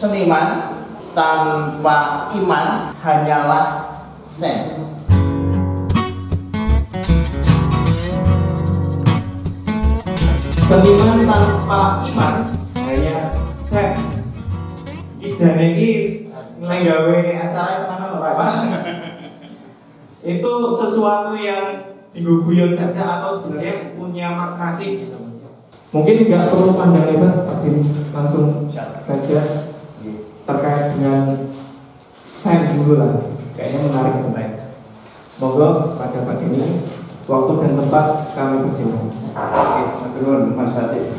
Seniman tanpa iman hanyalah sen. Seniman tanpa iman hanya sen. Ijane iki nggawe acara tenan ora Pak. Itu sesuatu yang guyon saja atau sebenarnya punya makna sih. Mungkin tidak perlu panjang lebar, tapi langsung saja terkait dengan sen dulu lah. Kayaknya menarik banget. Monggo pada pagi ini waktu dan tempat kami persilakan. Oke, turun Mas Hati.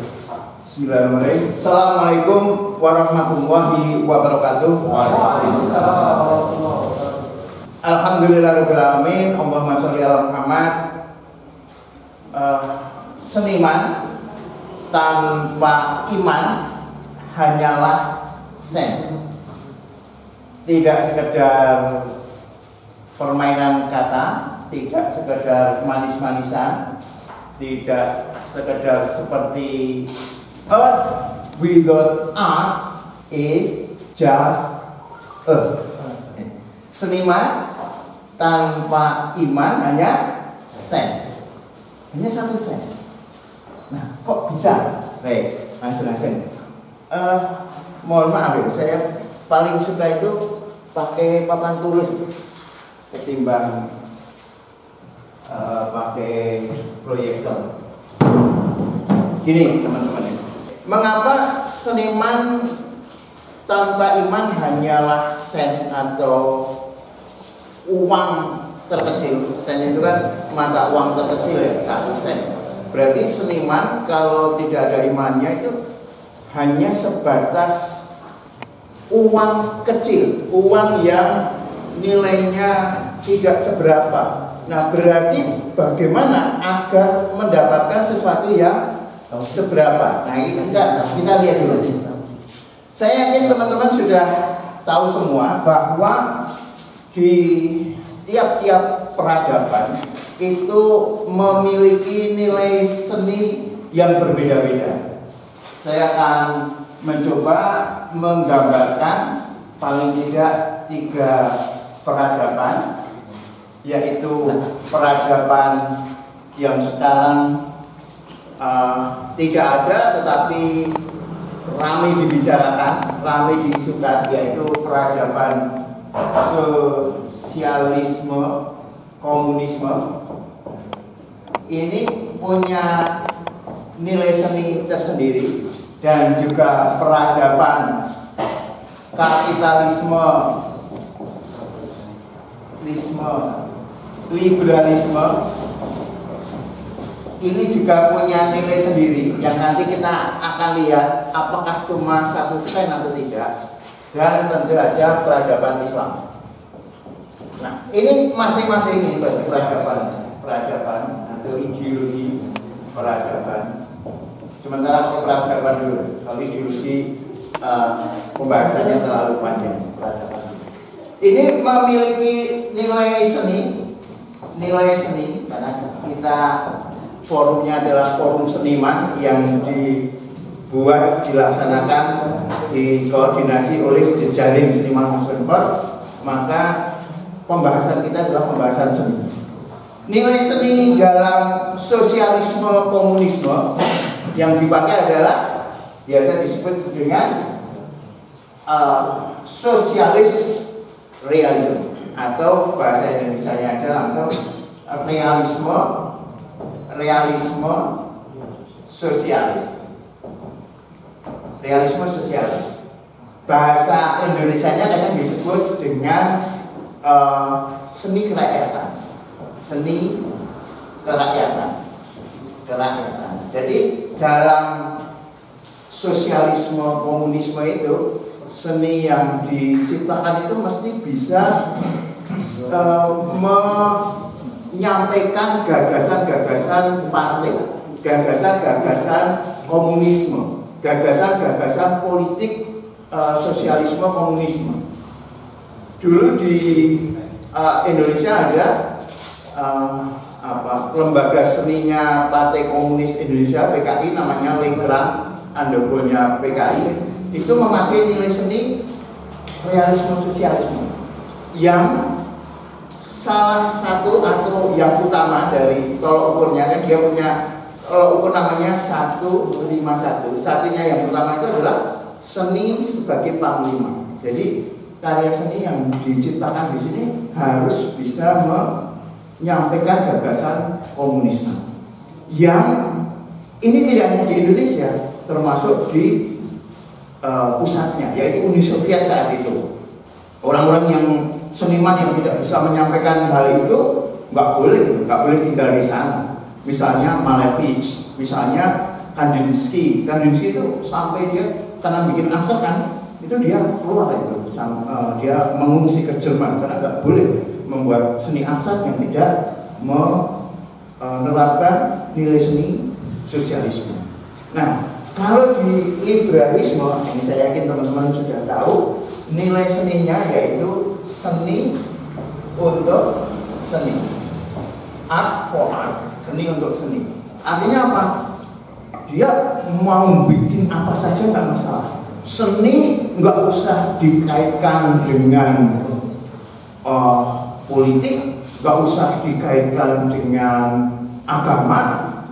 Bismillahirrahmanirrahim. Assalamualaikum warahmatullahi wabarakatuh. Waalaikumsalam. Alhamdulillahirabbil alamin. Allahumma sholli ala Muhammad. Seniman tanpa iman hanyalah sen. Tidak sekedar permainan kata, tidak sekedar manis-manisan, tidak sekedar seperti earth without art is just earth. Seniman tanpa iman hanya sen, hanya satu sen. Nah, kok bisa? Baik, langsung. Mohon maaf ya, saya paling suka itu pakai papan tulis ketimbang pakai proyektor. Gini teman-teman, mengapa seniman tanpa iman hanyalah sen atau uang terkecil? Sen itu kan mata uang terkecil, 1 sen. Berarti seniman kalau tidak ada imannya itu hanya sebatas uang kecil, uang yang nilainya tidak seberapa. Nah, berarti bagaimana agar mendapatkan sesuatu yang seberapa? Nah, ini kita lihat dulu. Saya yakin teman-teman sudah tahu semua bahwa di tiap-tiap peradaban itu memiliki nilai seni yang berbeda-beda. Saya akan mencoba menggambarkan paling tidak 3 peradaban, yaitu peradaban yang sekarang tidak ada tetapi ramai dibicarakan, ramai diisukan, yaitu peradaban sosialisme, komunisme. Ini punya nilai seni tersendiri. Dan juga peradaban kapitalisme, liberalisme, ini juga punya nilai sendiri yang nanti kita akan lihat apakah cuma 1 sen atau tidak. Dan tentu saja peradaban Islam. Nah, ini masing-masing ini peradaban atau ideologi peradaban. Sementara ke peradaban dulu, kalau ideologi pembahasannya terlalu panjang. Peradaban ini memiliki nilai seni karena kita forumnya adalah forum seniman yang dilaksanakan, dikoordinasi oleh jejaring seniman masyarakat. Maka pembahasan kita adalah pembahasan seni. Nilai seni dalam sosialisme komunisme yang dipakai adalah biasa disebut dengan sosialis realisme, atau bahasa Indonesia aja langsung realisme sosialis. Bahasa Indonesianya kadang disebut dengan seni kerakyatan. Jadi dalam sosialisme komunisme itu seni yang diciptakan itu mesti bisa menyampaikan gagasan-gagasan partai, gagasan-gagasan komunisme, gagasan-gagasan politik sosialisme komunisme. Dulu di Indonesia ada lembaga seninya Partai Komunis Indonesia PKI, namanya Legrand, underbone-nya PKI, itu memakai nilai seni realisme sosialisme yang salah satu atau yang utama dari tolok ukurnya kan dia punya ukur namanya 151. Satunya yang pertama itu adalah seni sebagai panglima. Jadi karya seni yang diciptakan di sini harus bisa menyampaikan gagasan komunisme. Yang ini tidak hanya di Indonesia, termasuk di pusatnya, yaitu Uni Soviet saat itu. Orang-orang yang seniman yang tidak bisa menyampaikan hal itu nggak boleh tinggal di sana. Misalnya Malevich, misalnya Kandinsky itu sampai dia karena bikin aksar kan, itu dia keluar itu, dia mengungsi ke Jerman karena nggak boleh membuat seni aksar yang tidak menerapkan nilai seni sosialisme. Nah, kalau di liberalisme, ini saya yakin teman-teman sudah tahu, nilai seninya yaitu seni untuk seni, art for art, seni untuk seni. Artinya apa? Dia mau bikin apa saja nggak masalah. Seni nggak usah dikaitkan dengan politik, nggak usah dikaitkan dengan agama,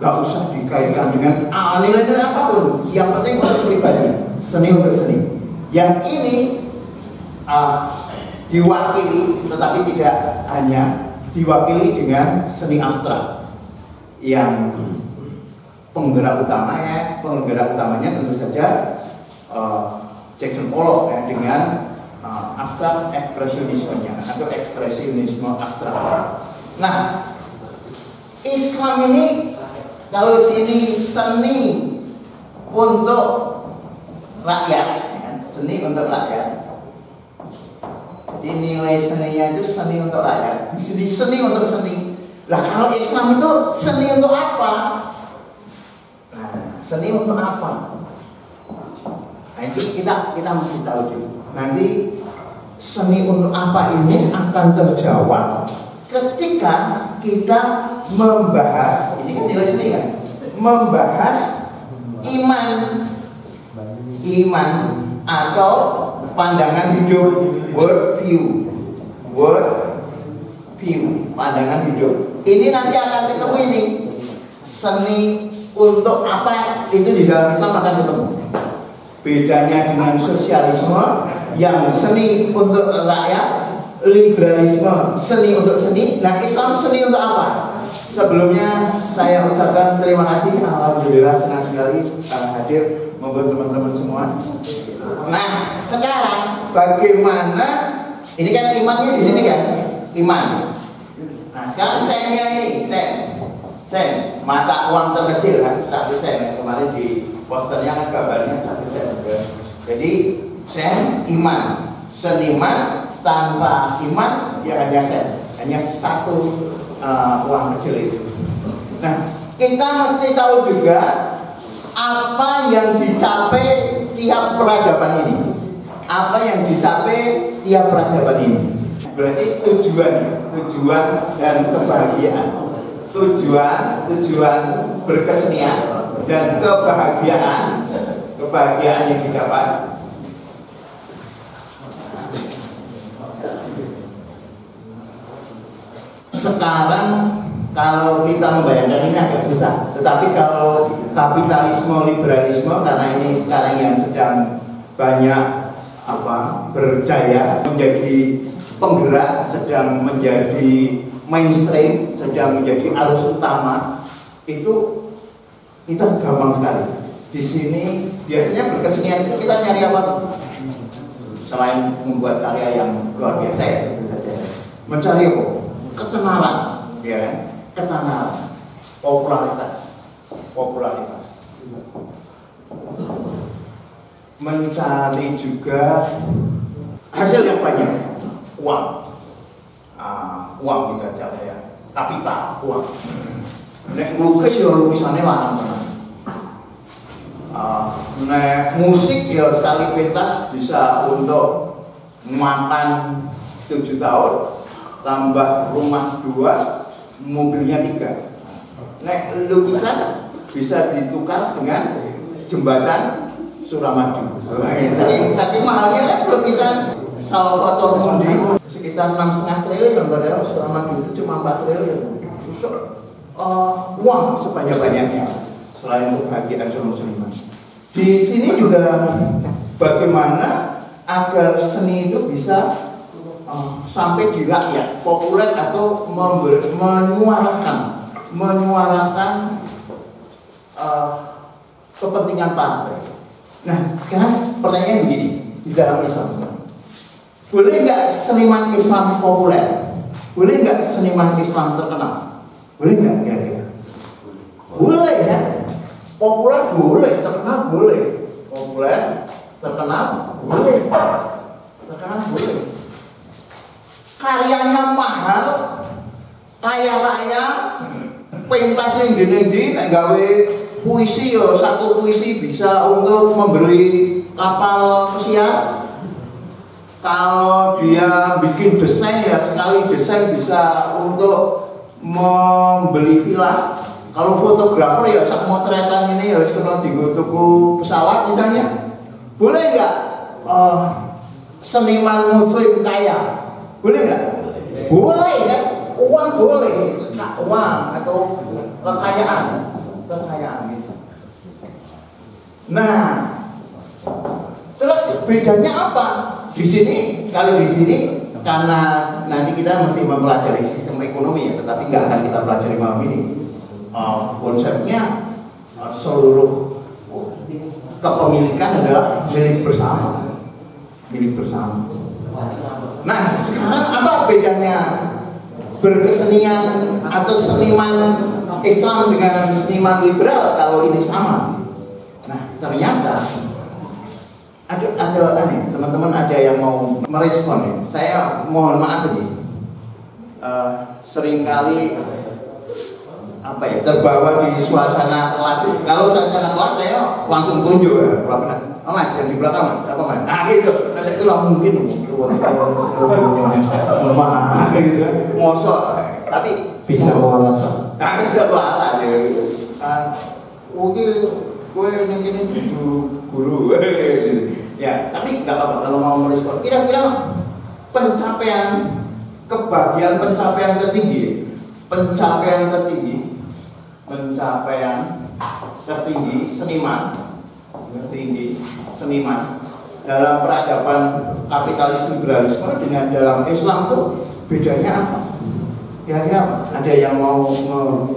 nggak usah dikaitkan dengan nilai-nilai apapun. Yang penting untuk pribadi, seni untuk seni. Yang ini diwakili, tetapi tidak hanya diwakili dengan seni abstrak. Yang penggerak utamanya tentu saja Jackson Pollock ya, dengan abstrak ekspresionismenya atau ekspresionisme abstrak. Nah, Islam ini kalau sini seni untuk rakyat, ya, seni untuk rakyat. Jadi nilai seninya itu seni untuk rakyat. Di sini seni untuk seni. Lah kalau Islam itu seni untuk apa? Nah, seni untuk apa? Nah, itu kita mesti tahu dulu. Nanti seni untuk apa ini akan terjawab ketika kita membahas, ini kan nilai seni kan, membahas iman atau pandangan hidup, world view, pandangan hidup. Ini nanti akan ketemu ini seni untuk apa, itu di dalam Islam akan ketemu. Bedanya dengan sosialisme yang seni untuk rakyat, liberalisme seni untuk seni. Nah, Islam seni untuk apa? Sebelumnya saya ucapkan terima kasih, alhamdulillah senang sekali hadir membuat teman-teman semua. Nah, sekarang bagaimana? Ini kan imannya di sini kan, iman. Nah, sekarang sennya ini, sen, mata uang terkecil kan, 1 sen. Kemarin di posternya kan gambarnya 1 sen. Jadi sen, iman, seniman tanpa iman dia hanya sen, hanya 1 uang kecil itu. Nah, kita mesti tahu juga apa yang dicapai tiap peradaban ini. Apa yang dicapai tiap peradaban ini. Berarti tujuan dan kebahagiaan. Tujuan berkesenian dan kebahagiaan yang didapat. Sekarang kalau kita membayangkan ini agak susah. Tetapi kalau kapitalisme, liberalisme, karena ini sekarang yang sedang banyak berjaya menjadi penggerak, sedang menjadi mainstream, sedang menjadi arus utama, itu kita gampang sekali. Di sini biasanya berkesenian itu kita nyari apa? Selain membuat karya yang luar biasa ya tentu saja, mencari apa? Ketenaran, ya kan? Ketenaran, popularitas, mencari juga hasil yang banyak, uang juga cara ya, kapital, uang. Nek lukis ya lukisannya larang tenan. Nek musik ya sekali pentas bisa untuk makan 7 tahun, tambah rumah 2, mobilnya 3. Nek lukisan bisa ditukar dengan jembatan Suramadu. Jadi saking mahalnya kan lukisan 1 Salvatore Mundi sekitar 6,5 triliun, padahal selama itu cuma 4 triliun. Justru uang sebanyak-banyaknya selain untuk kebahagiaan seorang seniman. Di sini juga bagaimana agar seni itu bisa sampai di rakyat, populer atau menyuarakan kepentingan partai. Nah, sekarang pertanyaan begini, di dalam Islam, boleh nggak seniman Islam populer? Boleh nggak seniman Islam terkenal? Boleh nggak kira-kira? Boleh ya. Populer boleh, terkenal boleh. Populer, terkenal boleh. Terkenal boleh. Karyanya mahal, kaya raya, pentas yang gini-gini, gawe puisi yo, satu puisi bisa untuk membeli kapal pesiar. Kalau dia bikin desain ya sekali desain bisa untuk membeli villa. Kalau fotografer ya sak motretan ini ya wis kena dienggo tuku pesawat misalnya. Boleh nggak seniman muslim kaya? Boleh nggak? Boleh kan? Uang boleh, uang atau kekayaan gitu. Nah, terus bedanya apa? Di sini, kalau di sini karena nanti kita mesti mempelajari sistem ekonomi ya, tetapi nggak akan kita pelajari malam ini. Konsepnya seluruh kepemilikan adalah milik bersama. Nah, sekarang apa bedanya berkesenian atau seniman Islam dengan seniman liberal kalau ini sama? Nah, ternyata ada teman-teman ada yang mau merespon ya. Saya mohon maaf nih, seringkali terbawa di suasana kelas. Kalau suasana kelas saya langsung tunjuk ya, Mas yang di belakang Mas, apa Mas? Nah gitu, nah saya kira mungkin mohon maaf gitu kan, mosok, tapi bisa waras. Nah bisa waras ya. Mungkin gue ini guru, ya. Tapi nggak apa-apa kalau mau merespon. Kira-kira pencapaian kebahagiaan, pencapaian tertinggi seniman dalam peradaban kapitalis liberalisme dengan dalam Islam itu bedanya apa? Kira-kira ada yang mau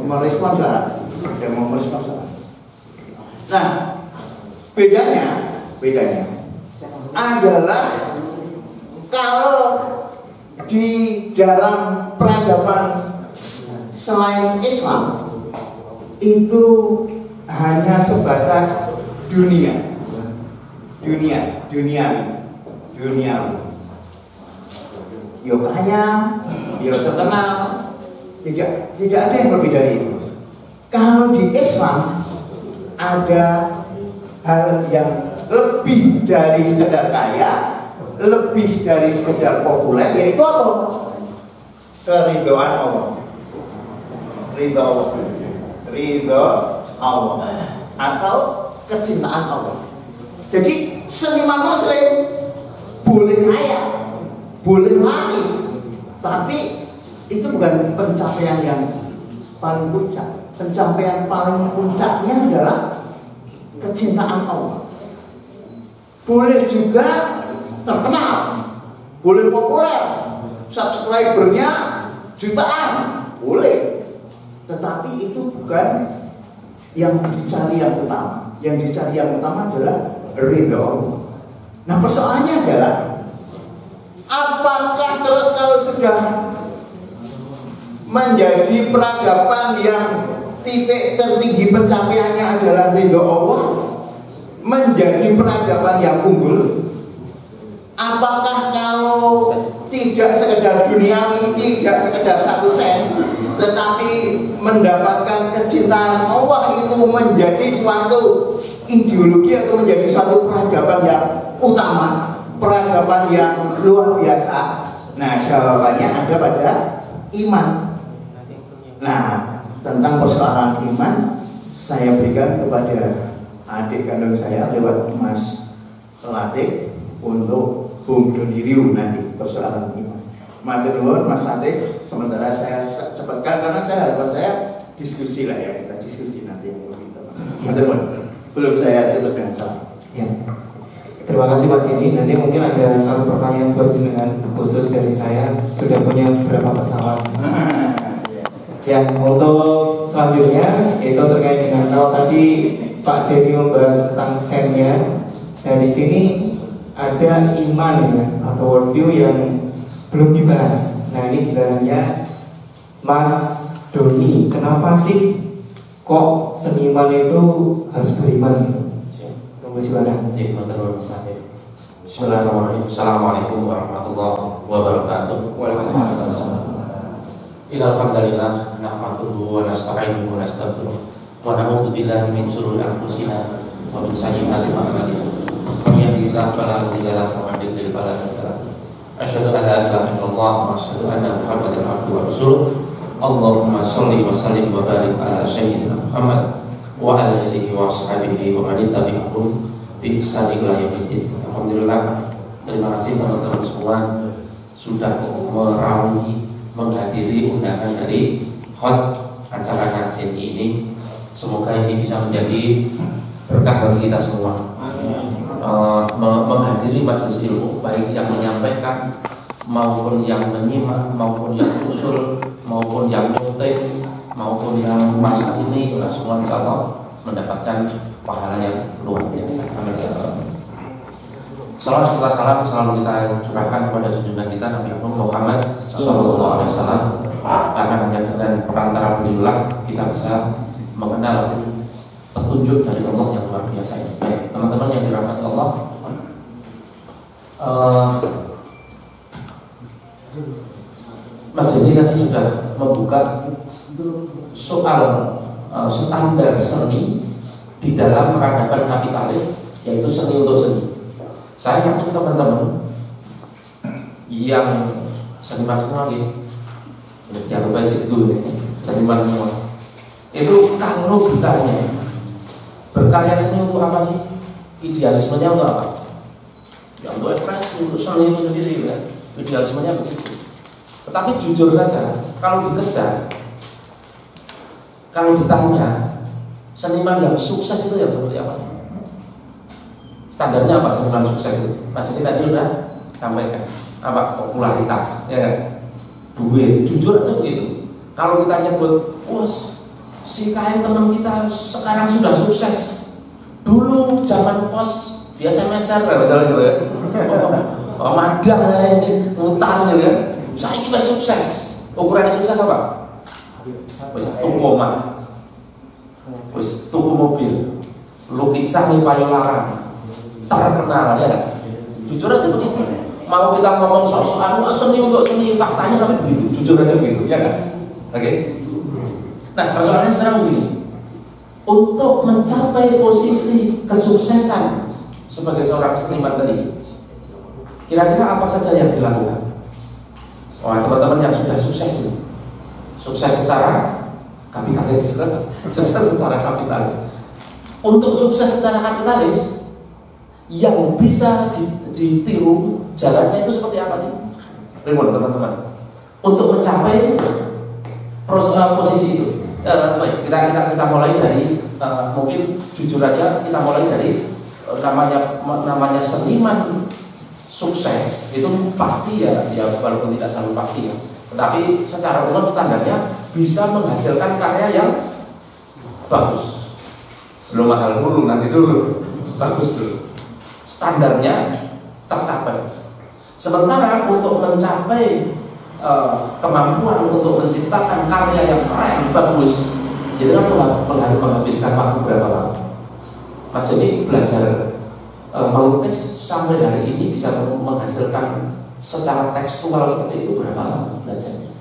merespon saja? Nah, bedanya adalah kalau di dalam peradaban selain Islam itu hanya sebatas dunia. Yo kaya, yo terkenal, tidak ada yang lebih dari itu. Kalau di Islam ada hal yang lebih dari sekedar kaya, lebih dari sekedar populer, yaitu apa? Keridhaan Allah. Ridho Allah atau kecintaan Allah. Jadi seniman muslim boleh kaya, boleh laris, tapi itu bukan pencapaian yang paling puncak. Pencapaian paling puncaknya adalah kecintaan Allah. Boleh juga terkenal, boleh populer, subscribernya jutaan, boleh. Tetapi itu bukan yang dicari yang utama. Yang dicari yang utama adalah ridho Allah. Nah, persoalannya adalah apakah terus kalau sudah menjadi peradaban yang titik tertinggi pencapaiannya adalah ridho Allah, menjadi peradaban yang unggul? Apakah kalau tidak sekedar duniawi, tidak sekedar 1 sen, tetapi mendapatkan kecintaan Allah itu menjadi suatu ideologi atau menjadi suatu peradaban yang utama, peradaban yang luar biasa? Nah, jawabannya ada pada iman. Nah, tentang persoalan iman saya berikan kepada adik kandung saya lewat Mas Latif untuk Bung Donirio nanti persoalan iman. Matur nuwun Mas Latif, sementara saya sebutkan karena harapan saya diskusi lah ya, kita diskusi nanti yang lebih tepat. Matur nuwun. Belum saya tutup dengan salam. Ya. Terima kasih Pak Dini. Nanti mungkin ada satu pertanyaan buat jenengan khusus dari saya. Sudah punya berapa pesawat? Ya, untuk selanjutnya itu terkait dengan kalau tadi Pak Dini membahas tentang sennya. Nah di sini ada iman ya, atau worldview yang belum dibahas. Nah ini gilirannya Mas Doni, kenapa sih kok seniman itu harus beriman? Tunggu silakan. Bismillahirrahmanirrahim. Assalamualaikum warahmatullahi wabarakatuh. Waalaikumsalam. Innal hamdalillah nahmaduhu wa nasta'inuhu wa nastaghfiruh wa na'udzu billahi min shururi anfusina wa min sayyi'ati a'malina. Man yahdihillahu fala mudilla lahu wa man yudlil fala hadiya lahu. Asyhadu an la ilaha illallah wa asyhadu anna Muhammadan abduhu wa rasuluh. Allahumma shalli wa sallim wa barik ala sayyidina Muhammad wa ala alihi wa ashabihi wa man tabi'ahum bi ihsan ila yaumil. Alhamdulillah, terima kasih teman-teman semua sudah menghadiri undangan dari khot acara kajian ini. Semoga ini bisa menjadi berkah bagi kita semua. Menghadiri majelis ilmu, baik yang menyampaikan maupun yang menyimak, maupun yang usul, maupun yang nyontek, maupun yang masa ini, semua insya Allah mendapatkan pahala yang luar biasa. Amin. Salam serta salam selalu kita curahkan kepada junjungan kita Nabi Muhammad Sallallahu Alaihi Wasallam, karena hanya dengan perantara beliaulah kita bisa mengenal petunjuk dari Allah yang luar biasa ini. Baik, teman-teman yang dirahmati Allah, Mas Jadi tadi sudah membuka soal standar seni di dalam peradaban kapitalis, yaitu seni untuk seni. Saya yakin teman-teman yang seniman semua gitu, jangan lupa cek dulu ya, seniman semua itu kalau bertanya berkarya seni untuk apa sih? Idealismenya untuk apa? Ya untuk ekspresi, untuk seni itu sendiri ya. Idealismenya begitu. Tetapi jujur saja, kalau dikejar, kalau ditanya seniman yang sukses itu yang seperti apa sih? Standarnya apa seniman sukses itu? Mas ini tadi udah sampaikan apa, popularitas, ya kan? Duit, jujur aja begitu. Kalau kita nyebut, wos, si kain teman kita sekarang sudah sukses. Dulu zaman pos biasa meser lah, jalan gitu ya. Madang ngutang gitu kan. Saya kita sukses. Ukurannya sukses apa? Wis tuku omah, wis tuku mobil, lukisan di Payolarang, terkenal ya. Jujur aja begitu. Mau kita ngomong soal seni untuk seni, faktanya tapi begitu. Jujur aja begitu, ya kan? Oke. Nah, persoalannya sekarang begini. Untuk mencapai posisi kesuksesan sebagai seorang seniman tadi, kira-kira apa saja yang dilakukan? Wah, teman-teman yang sudah sukses ini, sukses secara kapitalis, sukses secara kapitalis. Untuk sukses secara kapitalis, yang bisa ditiru jalannya itu seperti apa sih? Ribut teman-teman. Untuk mencapai posisi itu, baik, kita mulai dari mungkin jujur aja kita mulai dari namanya seniman sukses itu pasti ya walaupun tidak selalu pasti ya, tetapi secara umum standarnya bisa menghasilkan karya yang bagus, belum mahal dulu, nanti dulu bagus dulu, standarnya tercapai. Sementara untuk mencapai kemampuan untuk menciptakan karya yang keren, bagus, jadi kan menghabiskan waktu berapa lama? Mas jadi belajar melukis sampai hari ini bisa menghasilkan secara tekstual seperti itu berapa lama belajarnya?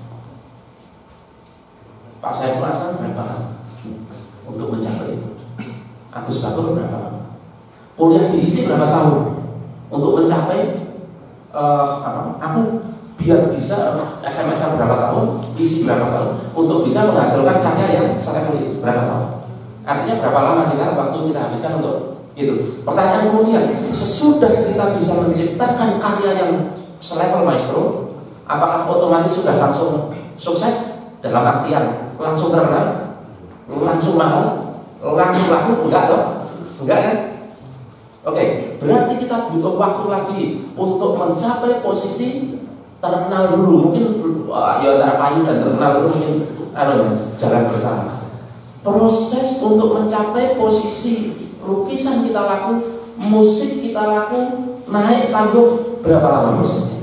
Pak Saiful Anwar berapa lama untuk mencapai itu? Agus Batur berapa lama? Kuliah di ISI berapa tahun untuk mencapai aku biar bisa SMS berapa tahun, ISI berapa tahun untuk bisa menghasilkan karya yang selevel itu berapa tahun? Artinya berapa lama kita waktu kita habiskan untuk Itu. Pertanyaan kemudian, sesudah kita bisa menciptakan karya yang selevel maestro, apakah otomatis sudah langsung sukses? Dalam artian langsung terkenal, langsung mahal, langsung laku? Enggak toh? Enggak kan? Oke, berarti kita butuh waktu lagi untuk mencapai posisi terkenal dulu. Mungkin ya antara payu dan terkenal dulu mungkin jalan bersama. Proses untuk mencapai posisi lukisan kita laku, musik kita laku, naik panggung, berapa lama prosesnya?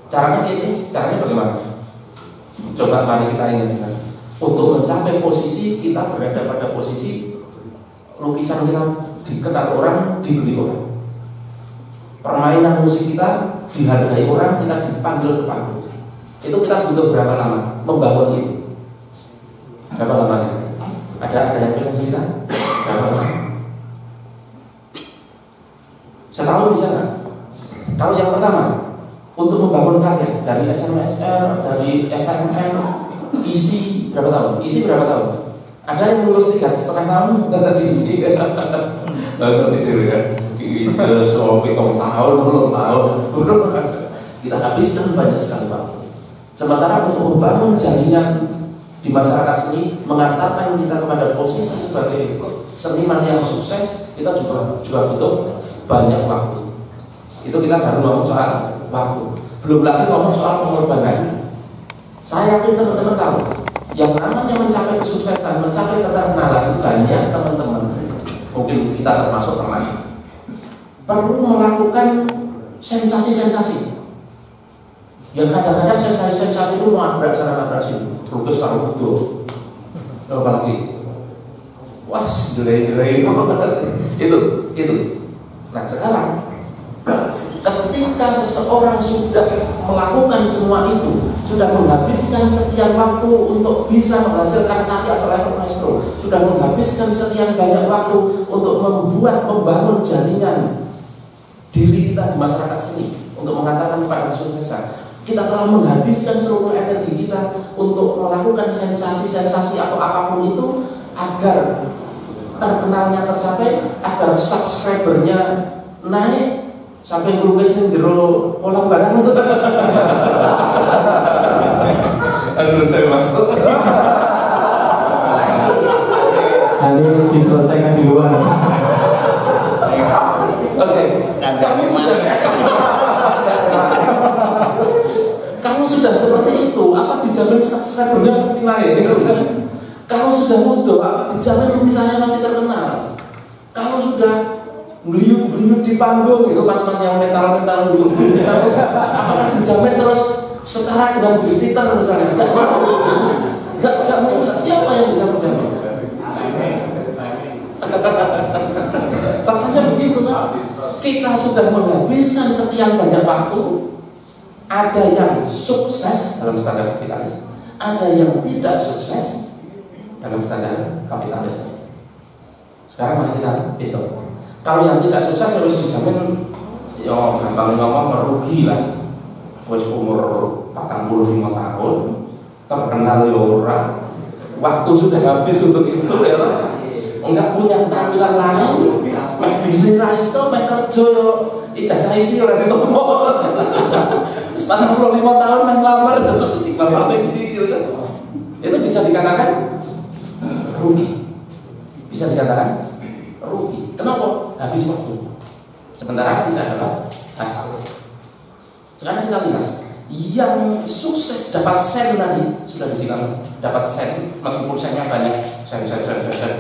Caranya kayak sih? Caranya bagaimana? Coba mari kita ingat. Untuk mencapai posisi, kita berada pada posisi lukisan kita dikenal orang, dibeli orang. Permainan musik kita dihargai orang, kita dipanggil ke panggung. Itu kita butuh berapa lama membangun itu? Berapa lamanya? Ada yang pengen cerita? Berapa lama? Setahun bisa nggak? Kalau yang pertama untuk membangun karya dari SMSR, dari SMM, isi berapa tahun? Isi berapa tahun? Ada yang lulus 3,5 tahun nggak diisi kan? Nggak tidur kan? Isi sampai tahun. Kita habiskan banyak sekali waktu. Sementara untuk membangun jaringan di masyarakat seni, mengantarkan kita kepada posisi sebagai seniman yang sukses, kita juga butuh banyak waktu. Itu kita baru ngomong soal waktu. Belum lagi ngomong soal pengorbanan. Saya yakin teman-teman tahu, yang namanya mencapai kesuksesan, mencapai keterkenalan, banyak teman-teman, mungkin kita termasuk pernah, perlu melakukan sensasi-sensasi. Yang kadang-kadang sensasi-sensasi itu nabrak sana nabrak sini, lukis kalau butuh, apalagi, wah, jelai-jelai, itu. Nah sekarang, ketika seseorang sudah melakukan semua itu, sudah menghabiskan sekian waktu untuk bisa menghasilkan karya selevel maestro, sudah menghabiskan sekian banyak waktu untuk membangun jaringan diri kita di masyarakat seni, untuk mengatakan kepada kesuksesan. Kita telah menghabiskan seluruh energi kita untuk melakukan sensasi-sensasi atau apapun itu agar terkenalnya tercapai, agar subscribernya naik sampai ngelukis di jero kolam barang. Aduh, saya masuk. Nanti diselesaikan di luar. Oke, kamu sudah seperti itu, apa dijamin subscribernya pasti naik? Kalau sudah mudah, apa dijamin lukisannya pasti terkenal? Kalau sudah beliau di panggung itu mas-mas yang mental dulu, apakah dijamin terus setara dengan Bill Peter misalnya? Gak jamin. Siapa yang bisa menjamin? Faktanya begitu kan? Kita sudah menghabiskan sekian banyak waktu. Ada yang sukses dalam standar kapitalis, ada yang tidak sukses dalam standar kapitalis. Sekarang mari kita hitung. Kalau yang tidak sukses harus dijamin, yo gampang ngomong merugi lah. Wes umur 45 tahun, terkenal yo orang, waktu sudah habis untuk itu ya. Enggak punya keterampilan lain, bisnis raiso, kerja yo ijazah isi ora ditemu. 45 tahun main lamar, itu bisa dikatakan rugi. Bisa dikatakan rugi. Kenapa? Habis waktu. Sementara tidak adalah hasil. Sekarang kita lihat, yang sukses dapat sen tadi sudah dibilang dapat sen, meskipun sennya banyak, sen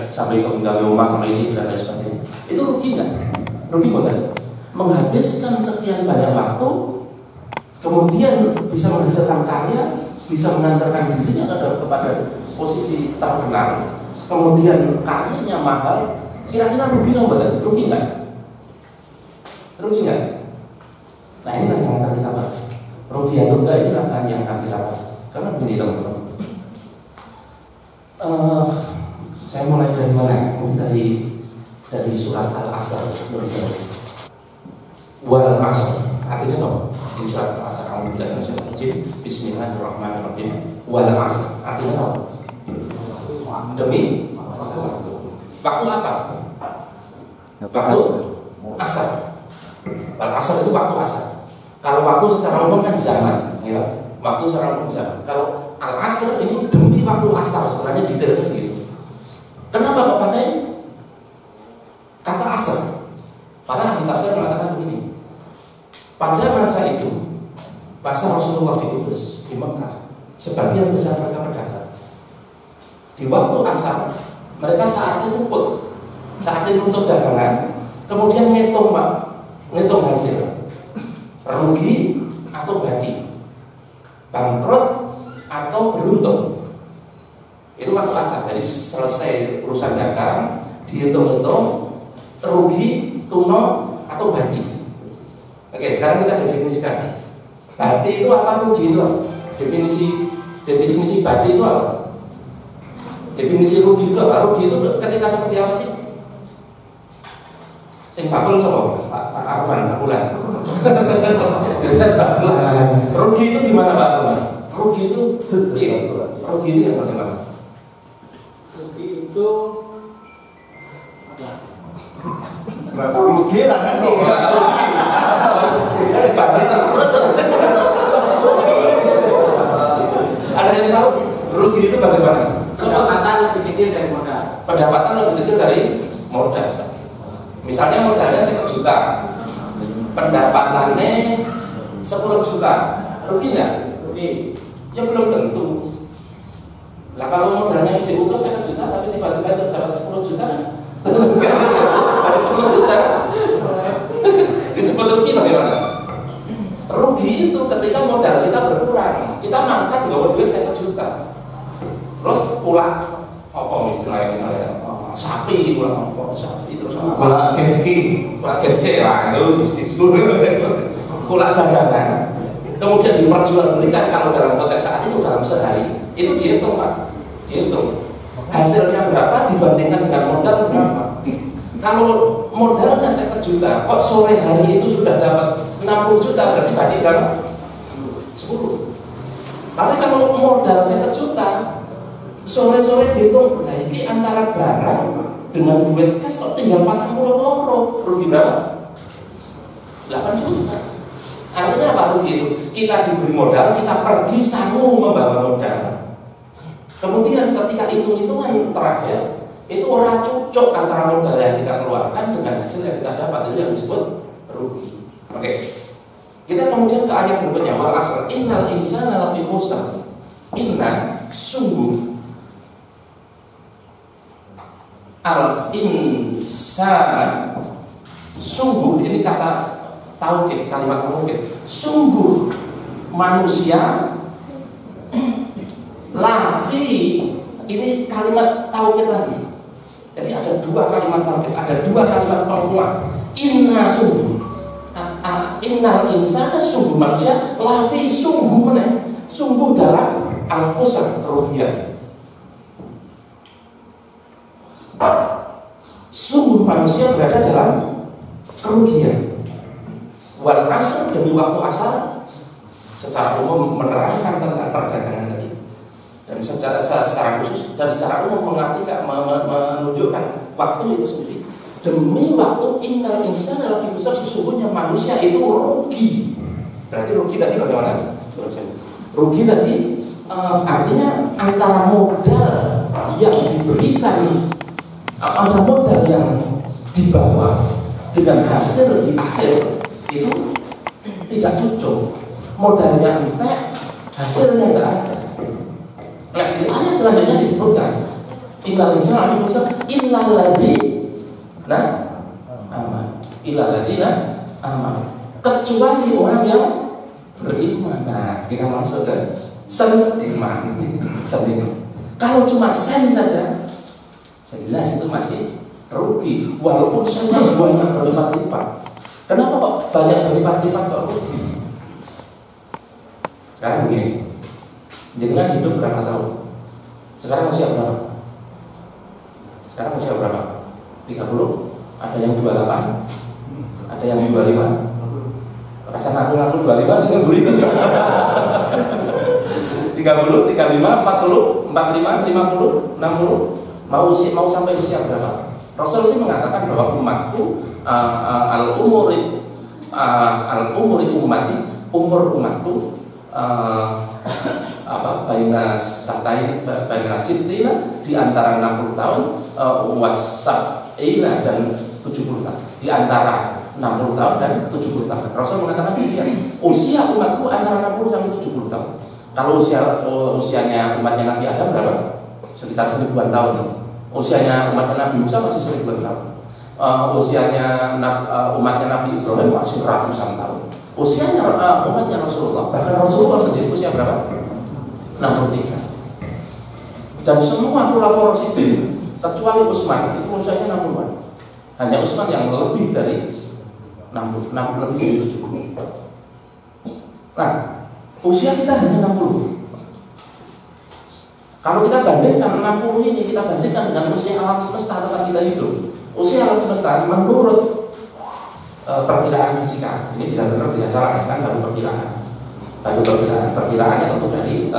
sampai tinggal di rumah sama ini dan lain sebagainya. Itu rugi nggak? Rugi bukan? Menghabiskan sekian banyak waktu, kemudian bisa menghasilkan karya, bisa mengantarkan dirinya kepada posisi terkenal, kemudian karyanya mahal. Kira-kira rugi nggak? Rugi nggak? Rugi nggak? Nah ini yang akan kita bahas. Rugi atau enggak ini yang akan kita bahas. Karena begini teman-teman, saya mulai dari mana? Dari surat Al-Asr. Wal asr, artinya apa? Ini surat Al-Asr. Bismillahirrahmanirrahim. Wal asr, artinya apa? Demi waktu apa? Waktu asar. Kalau asar itu waktu asar. Kalau waktu secara umum kan zaman, ya. Waktu secara umum zaman. Kalau al-asr ini demi waktu asar, sebenarnya detailnya gitu. Kenapa kok pakai kata asar? Para ahli tafsir mengatakan begini. Pada masa itu, pasar Rasulullah di Kudus, di Mekah, sebagian besar mereka pedagang. Di waktu asar, mereka saatnya ngumpul, saatnya untuk dagangan, kemudian ngitung Pak, ngitung hasil, rugi atau badi, bangkrut atau beruntung. Itu waktu asar. Jadi selesai urusan dagang, dihitung-hitung, rugi, tuno atau badi. Oke, sekarang kita definisikan. Badi itu apa, rugi itu apa? Definisi badi itu apa? Definisi rugi itu apa? Rugi itu ketika seperti apa sih? Sing bakul sama Pak Arman, Pak Bulan. Biasanya Pak Bulan. Rugi itu gimana Pak Arman? Rugi itu iya. Rugi itu yang bagaimana? Rugi itu Bapak rugi lah kan? Ada yang tahu rugi itu bagaimana? pendapatan lebih kecil dari modal. Pendapatan lebih kecil dari modal. Misalnya modalnya 1 juta, pendapatannya 10 juta, rugi nggak? Rugi. Ya belum tentu. Lah kalau modalnya IJU itu 1 juta, tapi tiba-tiba dapat 10 juta, ada 10 juta, disebut rugi bagaimana? Rugi itu ketika modal kita berkurang, kita mangkat nggak duit 1 juta, terus pulang, apa misalnya sapi, pulang apa sapi terus Bola Genski. pulang genski lah itu bisnis pulang dagangan, kemudian diperjualbelikan kalau dalam konteks saat itu dalam sehari itu dihitung Pak, dihitung hasilnya berapa dibandingkan dengan modal berapa. Kalau modalnya 1 juta, kok sore hari itu sudah dapat 60 juta, berarti tadi berapa? 10. Tapi kalau modal 1 juta, sore-sore dihitung, nah ini antara barang dengan duit cash kok tinggal 40 loro, rugi berapa? 8 juta. Artinya apa rugi itu? Kita diberi modal, kita pergi sanggup membawa modal. Kemudian ketika hitung-hitungan terakhir, itu orang cocok antara modal yang kita keluarkan dengan hasil yang kita dapat, itu yang disebut rugi. Oke. Kita kemudian ke ayat berikutnya, wal asr innal insana lafi khusr. Inna sungguh al insana, sungguh ini kata tauhid, kalimat tauhid. Sungguh manusia lafi, ini kalimat tauhid lagi. Jadi ada 2 kalimat tauhid, ada 2 kalimat penguat. Inna sungguh, innal insana sungguh manusia, lafi sungguh mana? Sungguh dalam al-khusr, kerugian. Sungguh manusia berada dalam kerugian. Wal asr, demi waktu asar, secara umum menerangkan tentang perdagangan tadi, dan secara khusus dan secara umum mengartikan menunjukkan waktu itu sendiri. Demi waktu innal insana lafi khusr, sesungguhnya manusia itu rugi. Berarti rugi tadi bagaimana? Rugi tadi artinya antara modal yang diberikan, antara modal yang dibawa dengan hasil di akhir itu tidak cocok. Modalnya entek, hasilnya tidak ada. Nah, di ayat selanjutnya disebutkan innal insana lafi khusr illal ladzina aman, illal ladzina aman, kecuali orang yang beriman. Nah, kita masuk ke seniman. Kalau cuma sen saja, jelas itu masih rugi, walaupun sennya banyak berlipat-lipat. Kenapa kok banyak berlipat-lipat kok rugi? Sekarang begini, jangan hidup berapa tahun? Sekarang usia berapa? Sekarang usia berapa? 30? Ada yang 28? Ada yang 25? Rasa ngaku-ngaku 25 sih ngebeli itu. 30, 35, 40, 45, 50, 60. Mau sampai usia berapa? Rasul sih mengatakan bahwa umatku al-umuri ummati, umur umatku baina sittina di antara 60 tahun wasab'ina dan 70 tahun, di antara 60 tahun dan 70 tahun. Rasul mengatakan demikian. Usia umatku antara 60 sampai 70 tahun. Kalau usianya umatnya Nabi Adam berapa? Sekitar 1000-an tahun. Usianya umatnya Nabi Musa masih 1000-an tahun. Usianya umatnya Nabi Ibrahim masih ratusan tahun. Usianya umatnya Rasulullah, bahkan Rasulullah sendiri usia berapa? 63. Dan semua ulama Rasidin kecuali Utsman itu usianya 60-an. Hanya Utsman yang lebih dari 60, lebih dari 70. Nah, usia kita hanya 60. Kalau kita bandingkan 60 ini, kita bandingkan dengan usia alam semesta tempat kita hidup. Usia alam semesta menurut perkiraan fisika, ini bisa benar bisa salah, kan baru perkiraan. Perkiraannya tentu dari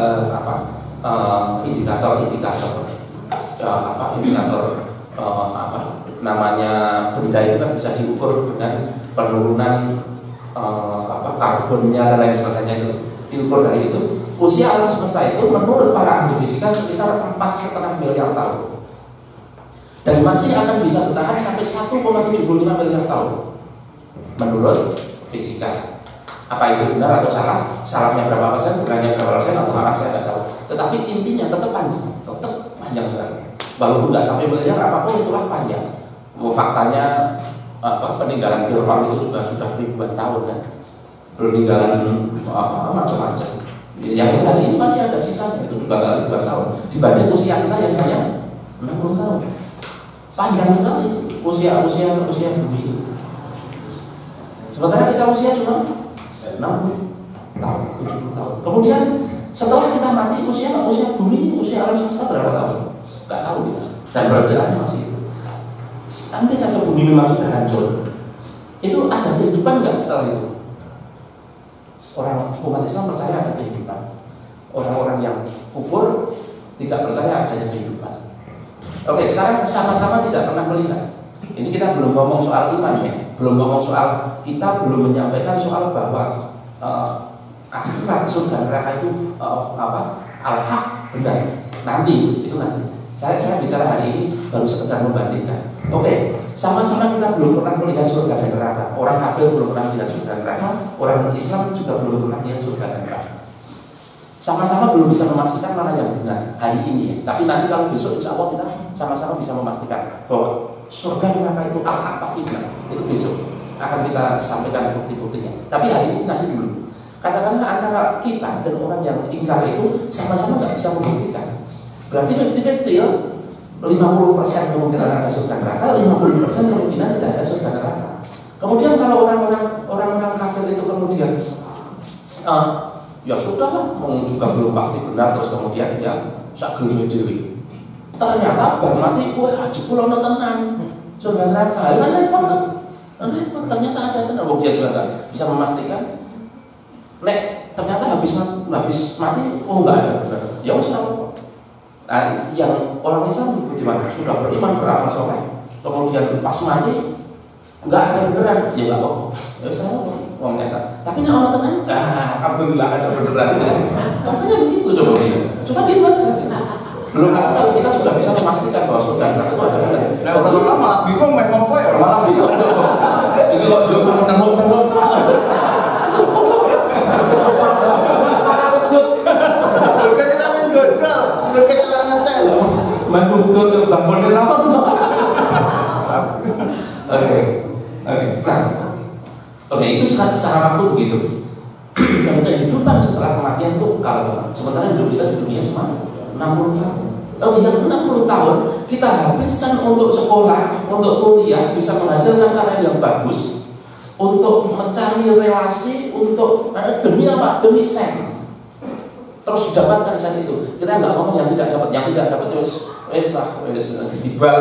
indikator namanya benda itu kan bisa diukur dengan penurunan karbonnya dan lain sebagainya, itu diukur dari itu. Usia alam semesta itu menurut para ahli fisika sekitar 4,5 miliar tahun, dan masih akan bisa bertahan sampai 1,75 miliar tahun menurut fisika. Apa itu benar atau salah? Salahnya berapa persen, benarnya berapa persen, atau salah saya tidak tahu. Tetapi intinya tetap panjang sekali. Walaupun nggak sampai miliar apapun itulah panjang. Faktanya peninggalan Fir'aun itu juga sudah ribuan tahun kan, peninggalan macam-macam. Yang hari ini masih ada sisanya, itu juga ribuan tahun. Dibanding usia kita yang hanya 60 tahun, panjang sekali usia bumi. Sementara kita usia cuma 60 tahun, 70 tahun. Kemudian setelah kita mati usia bumi, usia alam semesta berapa tahun? Nggak tahu kita. Dan perbedaannya masih itu. Andai saja bumi memang sudah hancur, itu ada kehidupan nggak setelah itu? Orang umat Islam percaya ada kehidupan. Orang-orang yang kufur tidak percaya adanya kehidupan. Oke, sekarang sama-sama tidak pernah melihat. Ini kita belum ngomong soal iman ya, belum ngomong soal, kita belum menyampaikan soal bahwa akhirat surga neraka itu al-haq, benar. Nanti itu nanti. Saya bicara hari ini baru sekedar membandingkan. Oke, sama-sama kita belum pernah melihat surga dan neraka. Orang kafir belum pernah melihat surga dan neraka. Orang berislam juga belum pernah melihat surga dan neraka. Sama-sama belum bisa memastikan mana yang benar hari ini. Tapi nanti kalau besok insya Allah kita sama-sama bisa memastikan bahwa surga dan neraka itu al-haq pasti benar. Itu besok akan kita sampaikan bukti-buktinya. Tapi hari ini nanti dulu. Katakanlah antara kita dan orang yang ingkar itu sama-sama nggak bisa membuktikan. Berarti 50-50 ya, 50% kemungkinan ada surga neraka, 50% kemungkinan tidak ada surga neraka. Kemudian kalau orang-orang kafir itu kemudian ya sudahlah, juga belum pasti benar, terus kemudian ya sakgene dewi. Ternyata bar mati, wah jebul ana tenan surga neraka. Kan repot. Ternyata ada tenan. Dia juga nggak bisa memastikan. Nek ternyata habis mati, oh nggak ada benar. Ya wis apa? Nah, yang orang Islam bagaimana? Sudah beriman, beramal soleh, kemudian pas mati nggak ada beneran, ya nggak apa-apa. Ya saya mau nyata. Tapi nih orang tenang, alhamdulillah ada beneran. Faktanya begitu, coba gitu aja. Belum tahu, kita sudah bisa memastikan bahwa surga neraka itu ada benar. Nah, kalau malah bingung main apa ya? Malah bingung. Jadi kok juga menengok-nengok. Bukan kita main gagal, bukan cara ngecel. Main betul tuh bangunnya apa? Oke, itu secara waktu begitu. Dan kehidupan setelah kematian itu kalau sementara hidup kita di dunia cuma 60 tahun. Oke, yang 60 tahun kita habiskan untuk sekolah, untuk kuliah, bisa menghasilkan karya yang bagus, untuk mencari relasi, untuk demi apa? Demi sen. Terus didapatkan saat itu. Kita nggak ngomong yang tidak dapat dibal.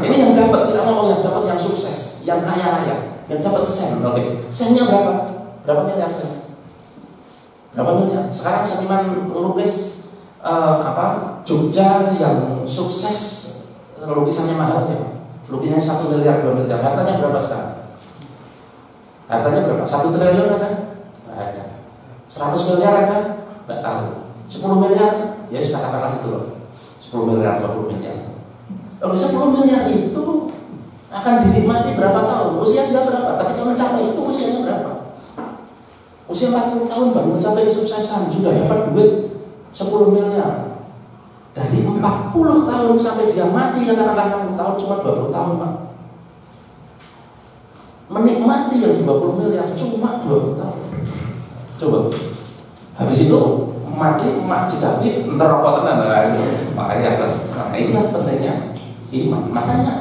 Ini yang dapat, kita ngomong yang dapat yang sukses, yang kaya raya, yang dapat sen. Oke, sennya berapa? Berapa miliar sen? Berapa miliar? Sekarang seniman melukis Jogja yang sukses lukisannya mahal siapa? rupiahnya 1 miliar, 2 miliar, hartanya berapa sekarang? Hartanya berapa? 1 triliun ada? Nggak ada. 100 miliar ada? Nggak tahu. 10 miliar? Ya katakanlah itu loh. 10 miliar, 20 miliar. Kalau 10 miliar itu akan dinikmati berapa tahun? Usianya berapa? Ketika mencapai itu usianya berapa? Usia 40 tahun baru mencapai kesuksesan, sudah dapat duit 10 miliar. Dari 40 tahun sampai dia mati katakanlah 60 tahun cuma 20 tahun, Pak. Menikmati yang 20 miliar cuma 20 tahun. Coba. Habis itu mati dikabit neraka tenan lah. Makanya nah ini yang pentingnya iman. Makanya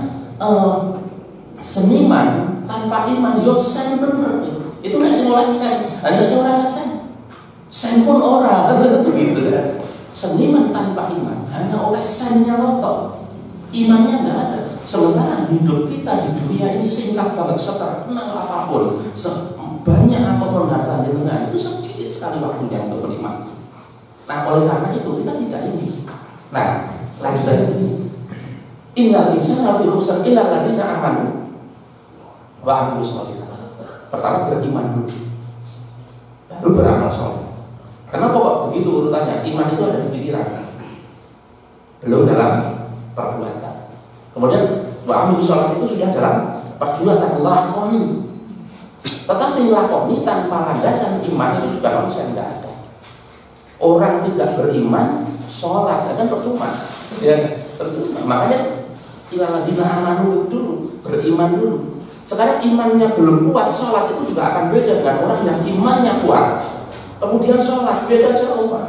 seniman tanpa iman yo sen bener. Itu nggak semuanya sen, hanya seorang sen pun orang begitu kan. Seniman tanpa iman hanya oleh sennya lotok, imannya nggak ada. Sementara hidup kita di dunia ini singkat banget, seterkenal apapun, sebanyak apapun harta dengan itu sedikit sekali waktunya untuk menikmati. Nah oleh karena itu kita tidak ini. Nah lanjutannya begini. Innal insana lafi khusr illa alladziina aamanu wa 'amilus shalihaat. Pertama beriman dulu, baru beramal soleh. Kenapa kok begitu urutannya? Iman itu ada di pikiran, belum dalam perbuatan. Kemudian wa'amilus shalihaat itu sudah dalam perbuatan, lakoni. Tetapi lakoni tanpa landasan iman itu juga manusia tidak ada. Orang tidak beriman, sholat kan percuma. Ya, percuma. Makanya ilal ladzina amanu dulu, beriman dulu. Sekarang imannya belum kuat, sholat itu juga akan beda dengan orang yang imannya kuat kemudian sholat, beda jauh, Pak.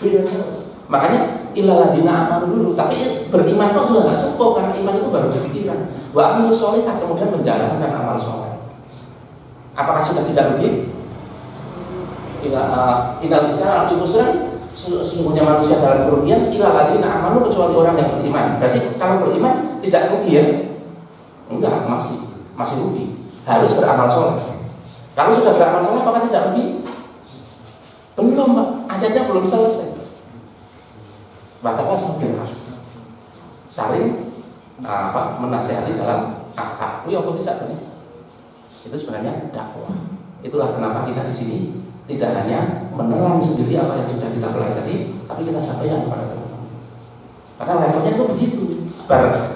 Beda jauh. Makanya ilal ladzina amanu dulu, tapi beriman kok juga nggak cukup karena iman itu baru berpikiran. Wa amilus sholihat kemudian menjalankan amal sholat. Apakah sudah tidak rugi? Innal insana lafi khusr, sesungguhnya manusia dalam kerugian ilal ladzina amanu kecuali orang yang beriman. Berarti kalau beriman tidak rugi ya? Enggak, masih rugi. Harus beramal soleh. Kalau sudah beramal soleh apakah tidak rugi? Belum, Pak. Ayatnya belum selesai. Bahkan saling menasihati dalam akhlak. Itu apa sih sebenarnya? Itu sebenarnya dakwah. Itulah kenapa kita di sini tidak hanya menelan sendiri apa yang sudah kita pelajari, tapi kita sampaikan kepada teman-teman. Karena levelnya itu begitu.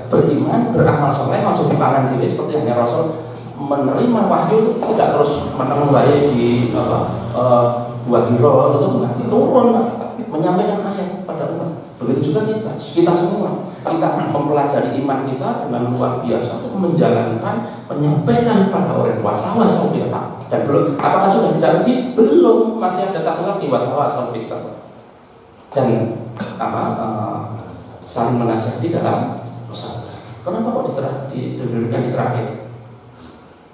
Beriman, beramal soleh, masuk di pangan diri seperti hanya Rasul menerima wahyu tidak terus menemu baik di Gua Hiro itu enggak, turun menyampaikan ayat pada umat. Begitu juga kita semua mempelajari iman kita dengan luar biasa untuk menjalankan, menyampaikan kepada orang watawasau bil haq. Dan belum, apakah sudah tidak rugi? Belum, masih ada satu lagi watawasau bis sabr. Dan saling menasihati dalam kesabaran. Kenapa kok didudukkan di terakhir?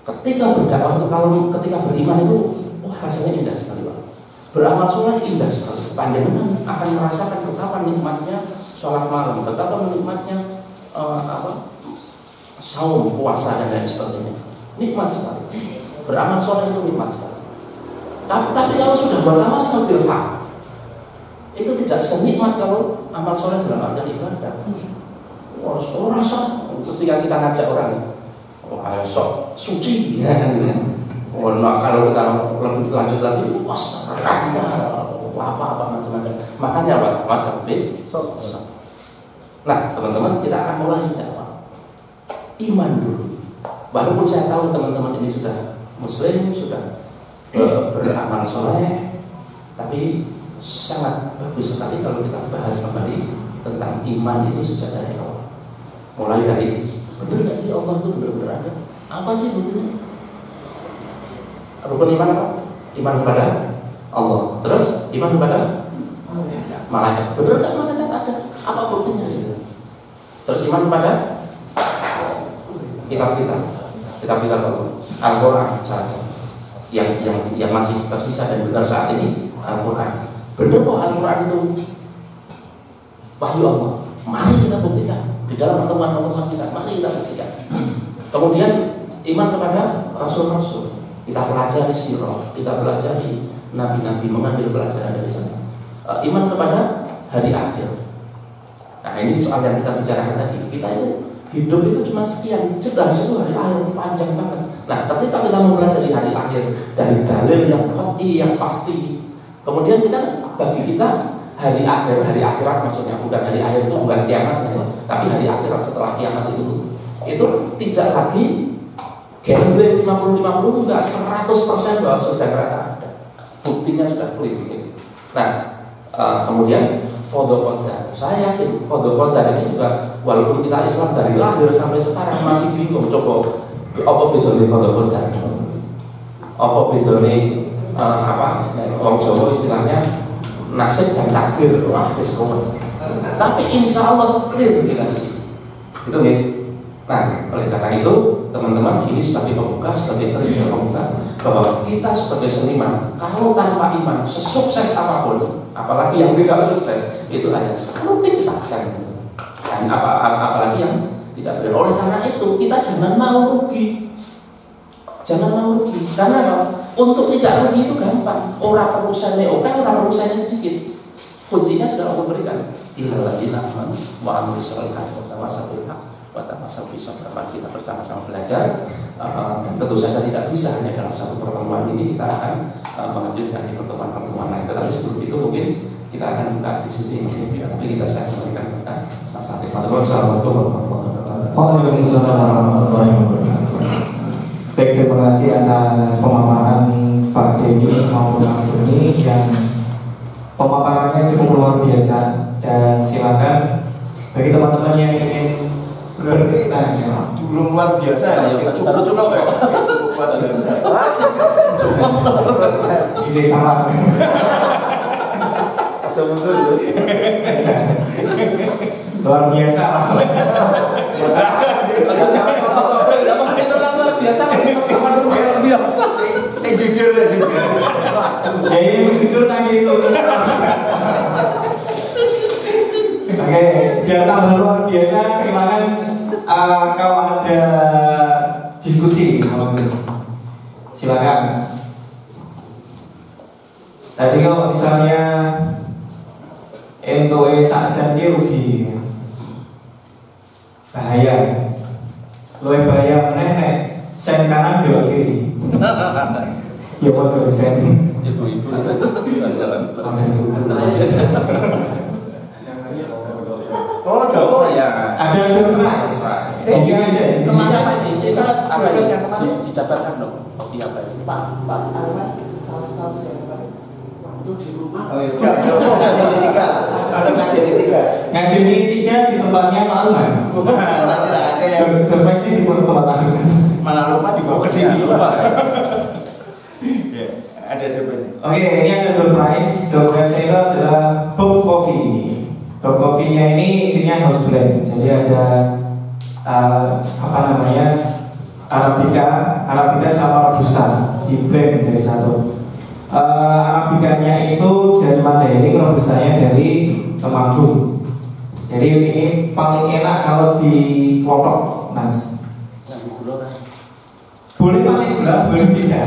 Ketika berdakwah itu, kalau ketika beriman itu, wah rasanya indah sekali, Pak. Beramal soleh indah sekali. Panjenengan akan merasakan betapa nikmatnya sholat malam, betapa nikmatnya saum, puasa dan lain sebagainya. Nikmat sekali. Beramal soleh itu nikmat sekali. Tapi kalau sudah beramal sambil hak, itu tidak senikmat kalau amal soleh dalam arti ibadah. Orang rasa ketika kita ngajak orang, ayo sok suci, ya kan? Nah, kalau kita lebih lanjut lagi, was, apa macam-macam. Makanya apa? Masa bis. Nah, teman-teman, kita akan mulai sejak awal. Iman dulu. Walaupun saya tahu teman-teman ini sudah Muslim, sudah beramal soleh, tapi sangat bagus sekali kalau kita bahas kembali tentang iman itu sejak dari awal. Mulai dari benar nggak sih Allah itu benar-benar ada? Apa sih bentuknya? Rukun iman apa? Iman kepada Allah. Terus iman kepada malaikat. Benar nggak malaikat ada? Apa buktinya? Terus iman kepada kitab-kitab Allah, Al-Quran saja. Yang masih tersisa dan benar saat ini Al-Quran. Benar kok Al-Quran itu wahyu Allah. Mari kita buktikan di dalam pertemuan-pertemuan kita. Mari kita buktikan. Kemudian iman kepada rasul-rasul. Kita pelajari sirah, kita pelajari nabi-nabi, mengambil pelajaran dari sana. Iman kepada hari akhir. Nah ini soal yang kita bicarakan tadi. Kita itu Hidup itu cuma sekian, jelas itu hari akhir panjang banget. Nah, ketika kita mempelajari hari akhir dari dalil yang qat'i, yang pasti, kemudian kita bagi kita hari akhirat maksudnya bukan hari akhir itu bukan kiamat ya, tapi hari akhirat setelah kiamat itu tidak lagi gambling 50-50, enggak 100% bahwa surga neraka ada. Buktinya sudah clear. Nah, kemudian qadha qadar. Saya yakin qadha qadar ini juga walaupun kita Islam dari lahir sampai sekarang masih bingung coba apa bedanya qadha qadar. Apa bedanya orang Jawa istilahnya nasib dan takdir. Wah, wis komen. Tapi insya Allah clear kita di sini. Itu ya. Nah, oleh karena itu teman-teman ini sebagai pembuka, sebagai trivia pembuka bahwa kita sebagai seniman kalau tanpa iman sesukses apapun, apalagi yang tidak sukses itu hanya sekelumit saja. Dan apalagi yang tidak benar. Oleh karena itu kita jangan mau rugi, karena untuk tidak rugi itu gampang. Orang perusahaannya orang perusahaannya sedikit. Kuncinya sudah Allah berikan. Illalladzina amanu wa amilus sholihati wa tawassaw bil haqq wa tawassaw bis sabr. Kita bersama-sama belajar dan tentu saja tidak bisa hanya dalam satu pertemuan ini, kita akan melanjutkan di pertemuan-pertemuan lain. Tetapi sebelum itu mungkin kita akan buka diskusi ini, tapi kita saya memberikan kepada Mas Atif. Assalamualaikum warahmatullahi wabarakatuh. Waalaikumsalam warahmatullahi wabarakatuh. Baik, terima kasih atas pemaparan Pak Denny maupun Mas Doni yang pemaparannya cukup luar biasa, dan silakan bagi teman-teman yang ingin bertanya. Belum luar biasa ya, cukup luar biasa. Isi salam. Luar biasa. Jujur. Ya ini jujur tadi itu. Oke, jangan luar biasa. Silakan kalau ada diskusi, silakan. Tadi kalau misalnya entoe sak senti rugi, bahaya. Luwih bahaya meneh sen kanan dua kiri. Ya betul sen. Ibu-ibu bisa jalan. Oh, ya. Ada prize. Kemana Pak? Ada prize yang kemana? Dijabarkan dong. Kopi apa ini? Pak Arman, tahu yang kemarin. Itu di rumah. Oh iya, ngaji di 3. Atau ngaji di 3. Ngaji di 3 di tempatnya Pak Arman. Nanti ada yang terbaik di tempat Arman. mana lupa dibawa ke sini. Ya, ada prize. Oke, ini ada door prize. Door prize itu adalah book coffee. Book coffee-nya ini isinya house blend. Jadi ada Arabica sama Robusta di blend jadi satu. Arabicanya itu dari Mandailing, Robustanya dari Temanggung. Jadi ini paling enak kalau dipotong, Mas. Boleh pakai gula, boleh tidak.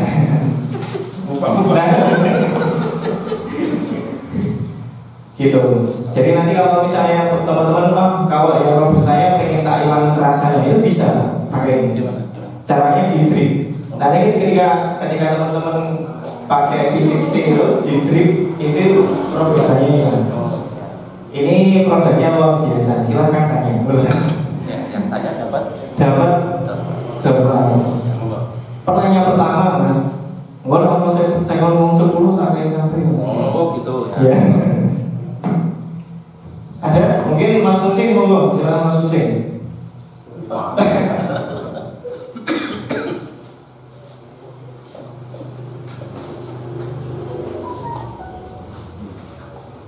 Gitu. Jadi nanti kalau misalnya teman-teman kalau yang Robustanya pengen tak hilang rasanya itu bisa pakai. Caranya di drip. Nanti ketika teman-teman pakai V60 itu di drip itu Robustanya hilang. Ini produknya luar biasa. Silakan tanya. Yang tanya dapat Pertanyaan pertama, Mas. Ngomong saya ngomong 10 tak kayak nanti. Oh gitu. Ya. Ada mungkin Mas Susing monggo, silakan Mas Susing.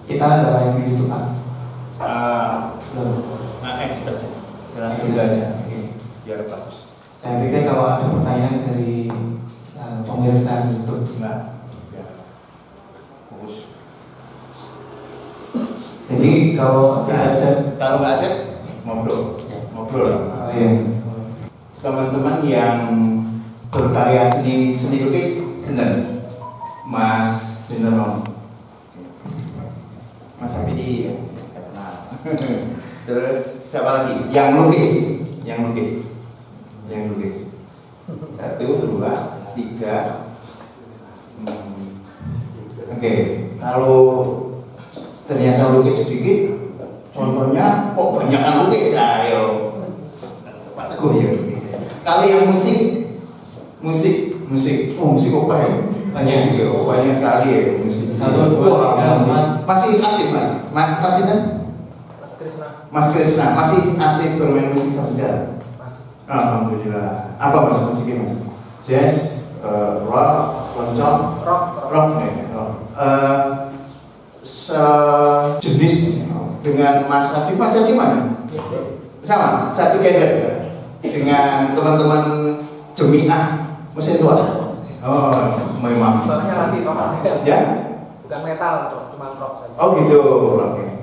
Kita ada yang di YouTube kan? Edit aja. Edit aja. Oke. Biar bagus. Saya pikir kalau ada pertanyaan dari pemirsa YouTube, Enggak. Biar bagus. jadi kalau tidak ada, Kalau nggak ada, ngobrol. oh iya. Teman-teman yang berkarya seni lukis, sinten? Mas sinten? Mas Sapidi ya, saya kenal. Terus siapa lagi? Yang lukis yang lukis. Yang lukis. 1, 2, 3. Oke, kalau ternyata lukis sedikit, contohnya kok banyak yang lukis, ayo Pak Teguh ya. Kalau yang musik apa ya? Banyak juga, banyak sekali ya musik. 1, 2, 3, 4. Masih aktif mas masih kan? Mas Krisna masih aktif bermain musik sampai sekarang. Alhamdulillah. Apa mas musiknya mas? Jazz, rock, keroncong, rock ya. Sejenis dengan Mas Hadi. Mas Hadi mana? Sama, satu gender dengan teman-teman Jemiah Mesin Tua. Oh, memang. Ya? Bukan metal, cuma rock saja. Oh gitu. Oke.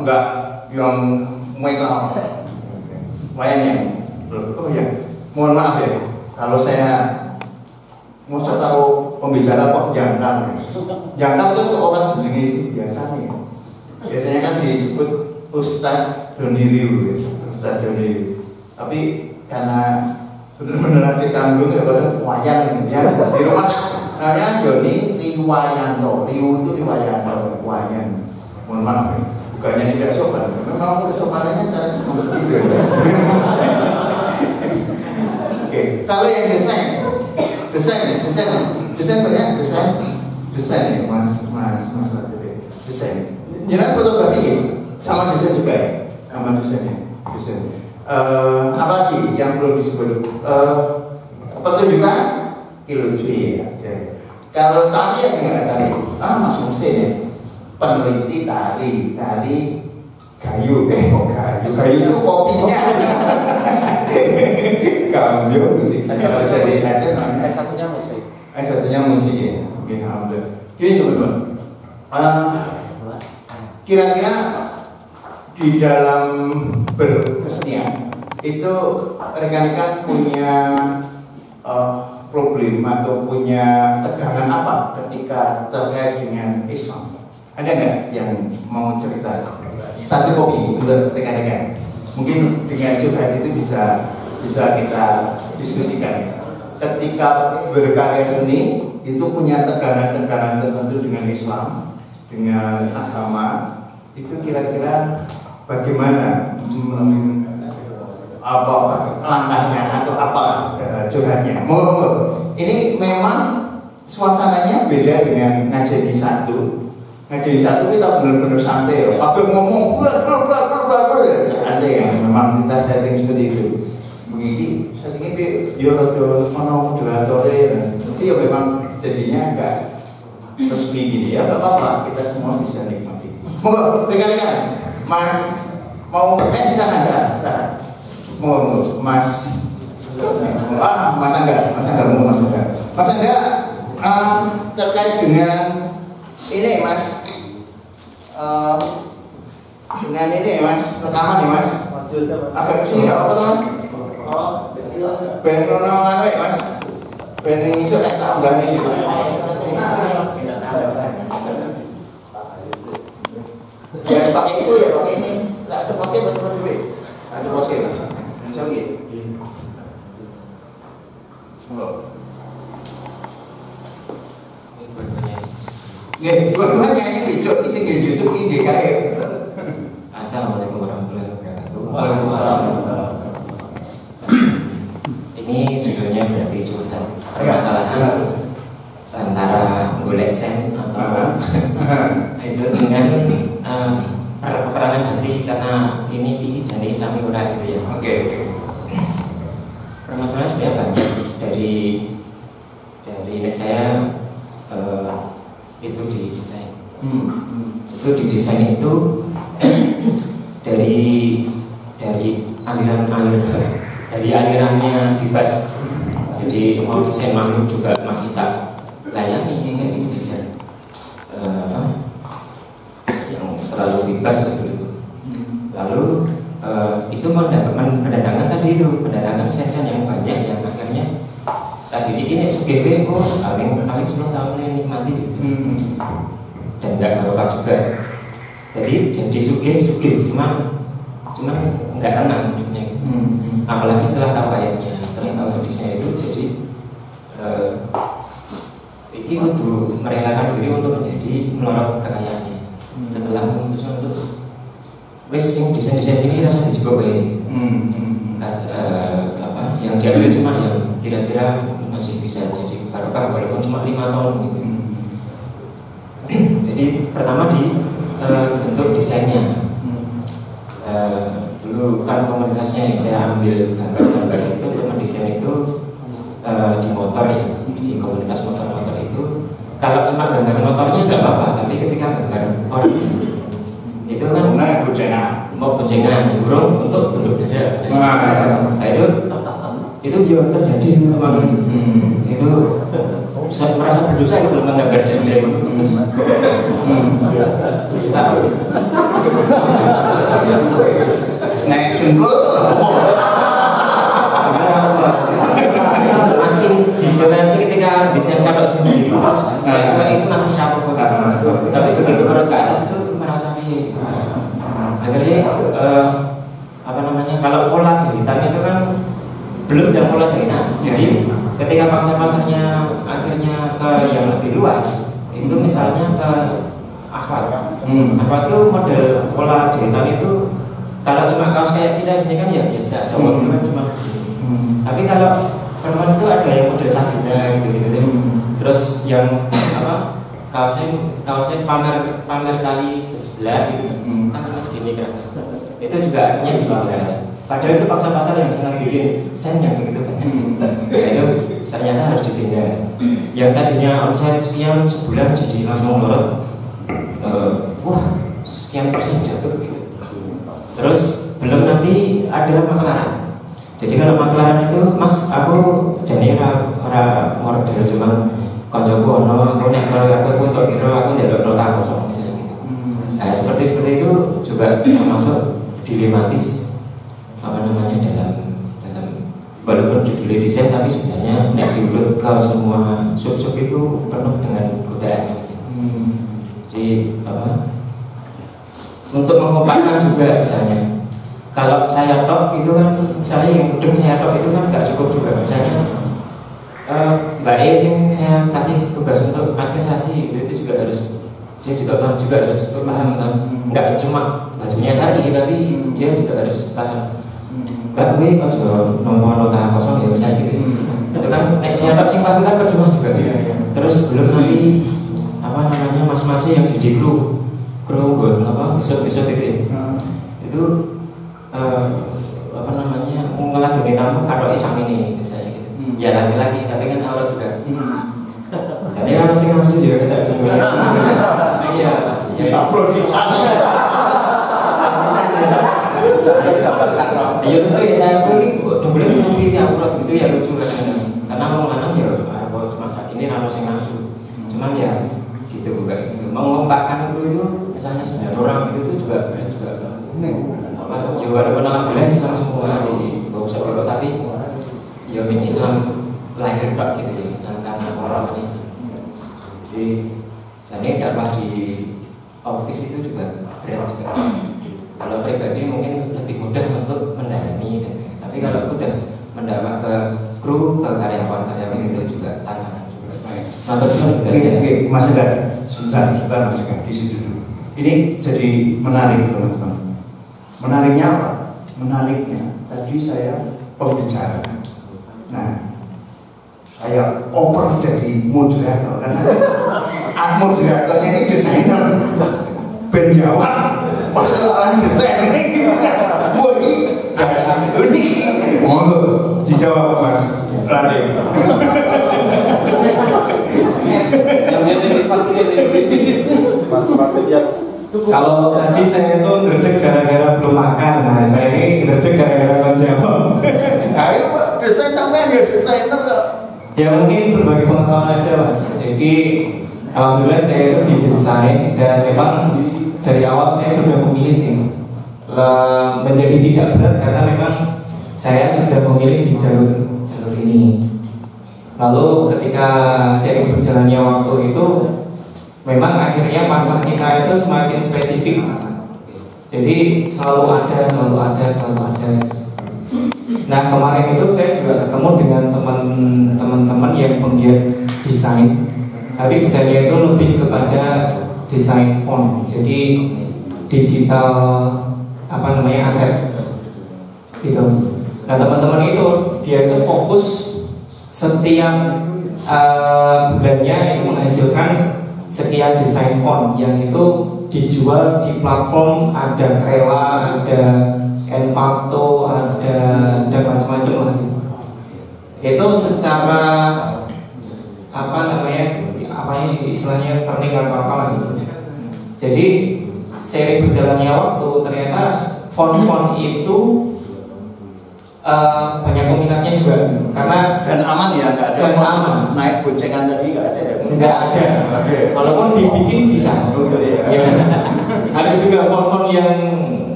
Enggak yang metal. Wayangnya. Oh ya. Mohon maaf ya. Kalau saya mau tahu pembicara kok jangkar. Jangkar itu orang jenenge itu biasanya. Biasanya kan disebut Ustadz Doniriu, Ustadz Doniriu. Tapi karena benar-benar ditanggung ya pada wayang ya. Di rumah namanya Doni Riwayanto. Riu itu Riwayanto, wayang. Mohon maaf ya. Bukannya tidak sopan. Memang kesopanannya cara begitu. Oke, kalau yang desain banyak desain ya mas desain. Jangan fotografi ya, sama desain juga ya, sama desainnya. Apalagi yang belum disebut pertunjukan ilustrasi ya. Kalau tari ya enggak tari, mas Musin ya, peneliti tari kayu, kayu itu kopinya. Kayu musik. Dari Aceh namanya S1-nya musik. S1-nya musik ya. Oke, alhamdulillah. Gini teman-teman. Kira-kira di dalam berkesenian itu rekan-rekan punya problem atau punya tegangan apa ketika terkait dengan Islam? Ada nggak yang mau cerita? Satu kopi untuk rekan-rekan. Mungkin dengan curhat itu bisa kita diskusikan. Ketika berkarya seni itu punya tegangan-tegangan tertentu dengan Islam, dengan agama, itu kira-kira bagaimana apa langkahnya atau apa curhatnya? Ini memang suasananya beda dengan ngajeni satu. Ngajeni satu kita benar-benar santai, apa ngomong santai ya. Memang kita setting seperti itu. Begini, settingnya dia rada ono moderatornya. Tapi ya memang jadinya agak resmi gini ya. Tak apa-apa, kita semua bisa nikmati. Mau rekan-rekan, Mas mau di sana enggak? Mau Mas Mas Angga terkait dengan ini Mas dengan ini Mas rekaman nih Mas agak kesini nggak apa-apa Mas ben rono anu ya Mas ben iso nek tak unggahne ya pakai itu ya pakai ini nggak cepatnya betul duit nggak cepatnya Mas coba nggih, berdua nyanyi di YouTube ini nggih kae. Assalamualaikum warahmatullahi wabarakatuh. Waalaikumsalam. Ini judulnya berarti curhat permasalahan antara golek sen atau itu dengan peperangan hati karena ini jadi Islami ora gitu ya. Oke. Permasalahan sebenarnya banyak dari net saya itu di desain. Itu di desain itu dari alirannya bebas. Jadi mau desain makhluk juga masih tak layani kan ini desain yang terlalu bebas begitu. Lalu itu mendatangkan tadi itu mendatangkan sen-sen yang banyak yang akhirnya tadi ini SPB kok paling 10 tahun ini nikmati dan nggak barokah juga. Jadi sugih cuman nggak tenang hidupnya gitu. Apalagi setelah tahu ayatnya, setelah tahu hadisnya itu, jadi ini untuk merelakan diri untuk menjadi melorot kekayaannya. Setelah memutuskan untuk wes yang desain ini rasa dicoba yang diambil cuma yang kira-kira masih bisa jadi barokah walaupun cuma 5 tahun gitu. Jadi pertama di bentuk desainnya. Dulu kan komunitasnya yang saya ambil gambar-gambar itu untuk mendesain itu di motor ya, di komunitas motor-motor itu kalau cuma gambar motornya nggak apa-apa, tapi ketika gambar orang itu kan mau boncengan burung untuk bentuk dada nah itu juga terjadi memang itu saya merasa berdosa itu belum menggambar dada terus tahu naik jengkol masih didonasi ketika desain katok sendiri itu masih campur tapi begitu menurut ke atas itu merasa akhirnya kalau pola jahitan itu kan belum yang pola jahitan. Jadi ketika pasar-pasarnya akhirnya ke yang lebih luas itu misalnya ke akhwat itu model pola jahitan itu kalau cuma kaos kayak kita ini kan ya biasa cowok itu kan cuma tapi kalau perempuan itu ada yang model sabina gitu. Terus yang kaosnya pamer tali sebelah gitu kan segini kan itu juga akhirnya ditinggal. Padahal itu paksa pasar yang sangat bikin sen yang begitu banyak itu ternyata harus ditinggal. Yang tadinya omset sekian sebulan jadi langsung melorot wah sekian persen jatuh gitu. Terus belum nanti ada maklaran. Jadi kalau maklaran itu mas aku jadi orang model cuman koncoku ono aku nek aku untuk kira aku ndelok nota kosong misalnya gitu. Nah, seperti itu juga termasuk dilematis dalam walaupun judulnya desain tapi sebenarnya nek diulut ke semua sub-sub itu penuh dengan godaan. Jadi untuk mengompakkan juga misalnya kalau saya tok itu kan misalnya yang udeng saya tok itu kan nggak cukup juga misalnya Mbak E yang saya kasih tugas untuk administrasi itu juga harus dia juga harus paham nggak cuma bajunya sari tapi dia juga harus paham Mbak E kalau nomor nota kosong ya misalnya gitu itu kan saya tok sing paham kan percuma juga terus belum nanti mas-masnya yang jadi kru besok itu itu ngeladeni tamu kado isam ini misalnya gitu. Ya laki-laki tapi kan aurat juga. Jadi kalau sing nafsu juga kita juga. Iya, bisa produksi. Ya lucu ya saya pun boleh memilih aurat itu ya lucu kadang-kadang. Karena mau lanang ya cuma ini rano sing nafsu. Cuman ya gitu bukan. Mengompakkan itu misalnya 9 orang itu juga ya walaupun alhamdulillah Islam semua di bawah sekolah tapi ya Islam lahir tak gitu ya Islam karena orang ini jadi saya dakwah di office itu juga berat juga kalau pribadi mungkin lebih mudah untuk mendalami tapi kalau udah mendapat ke kru ke karyawan itu juga tantangan juga. Mas Egar, sebentar Mas Egar di situ dulu. Ini jadi menarik teman-teman. Menariknya apa? Menariknya tadi saya pembicara. Nah, saya oper jadi moderator karena moderatornya ini desainer. Ben jawab, persoalan desain ini wah ini monggo dijawab Mas Latif. Kalau tadi saya itu ngedek gara-gara belum makan, nah saya ini ngedek gara-gara menjawab. Ayo Pak, desain sampean ya desainer kok. Ya mungkin berbagi pengetahuan aja Mas. Jadi alhamdulillah saya itu didesain dan memang dari awal saya sudah memilih sih menjadi tidak berat karena memang saya sudah memilih di jalur ini. Lalu ketika seiring berjalannya waktu itu memang akhirnya pasar kita itu semakin spesifik. Jadi selalu ada. Nah kemarin itu saya juga ketemu dengan teman-teman yang penggiat desain. Tapi desainnya itu lebih kepada desain font. Jadi digital aset gitu. Nah teman-teman itu dia itu fokus setiap bulannya itu menghasilkan sekian desain font yang itu dijual di platform, ada Krela, ada Envato, ada macam-macam lagi. Itu secara istilahnya turning atau apa lagi. Jadi seiring berjalannya waktu ternyata font-font itu banyak peminatnya juga karena Dan aman ya, nggak ada dan aman. naik boncengan tadi nggak ada ya? Nggak ada. Walaupun dibikin bisa. Oh, gitu ya. Ya. Ada juga font-font yang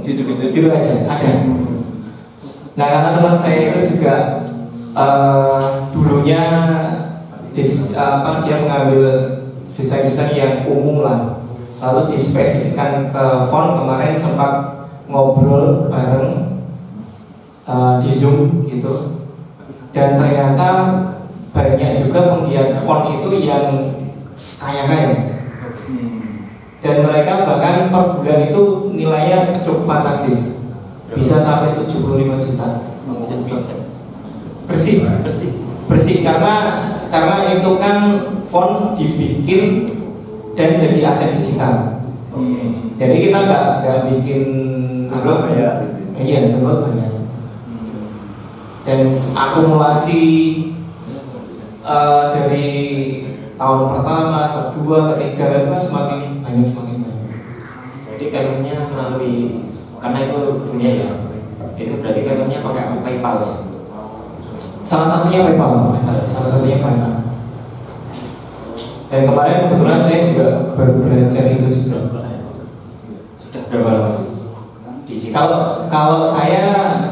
gitu aja. Ada. Nah karena teman saya itu juga dulunya dia mengambil desain-desain yang umum lah. Lalu dispesifikkan ke font. Kemarin sempat ngobrol bareng di Zoom gitu. Dan ternyata banyak juga penggiat font itu yang kaya-kaya. Dan mereka bahkan per bulan itu nilainya cukup fantastis, bisa sampai 75 juta. Bersih karena itu kan font dibikin dan jadi aset digital. Jadi kita nggak bikin download ya. Iya, download banyak. Dan akumulasi dari tahun pertama, kedua, ketiga itu kan semakin banyak. Jadi paymentnya melalui, karena itu dunia ya, itu berarti paymentnya pakai PayPal ya. Salah satunya PayPal. Dan kemarin kebetulan saya juga baru belajar itu juga. Sudah berapa lama? Kalau saya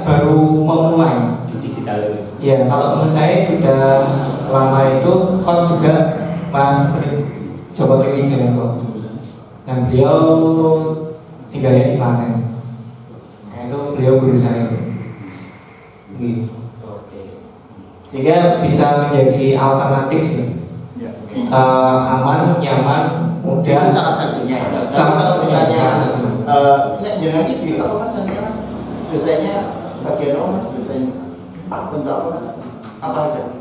baru memulai Di digital itu. ya, kalau teman saya sudah lama itu, kalau juga Mas Joko Triwijanto. Dan beliau tinggalnya di Klaten. Nah, itu beliau guru saya. Gitu. Sehingga bisa menjadi alternatif sih. Aman, nyaman, mudah. Itu salah satunya. Kalau misalnya ini jangan di apa mas? Desainnya bagian apa mas? Desain bentuk apa mas? Apa aja?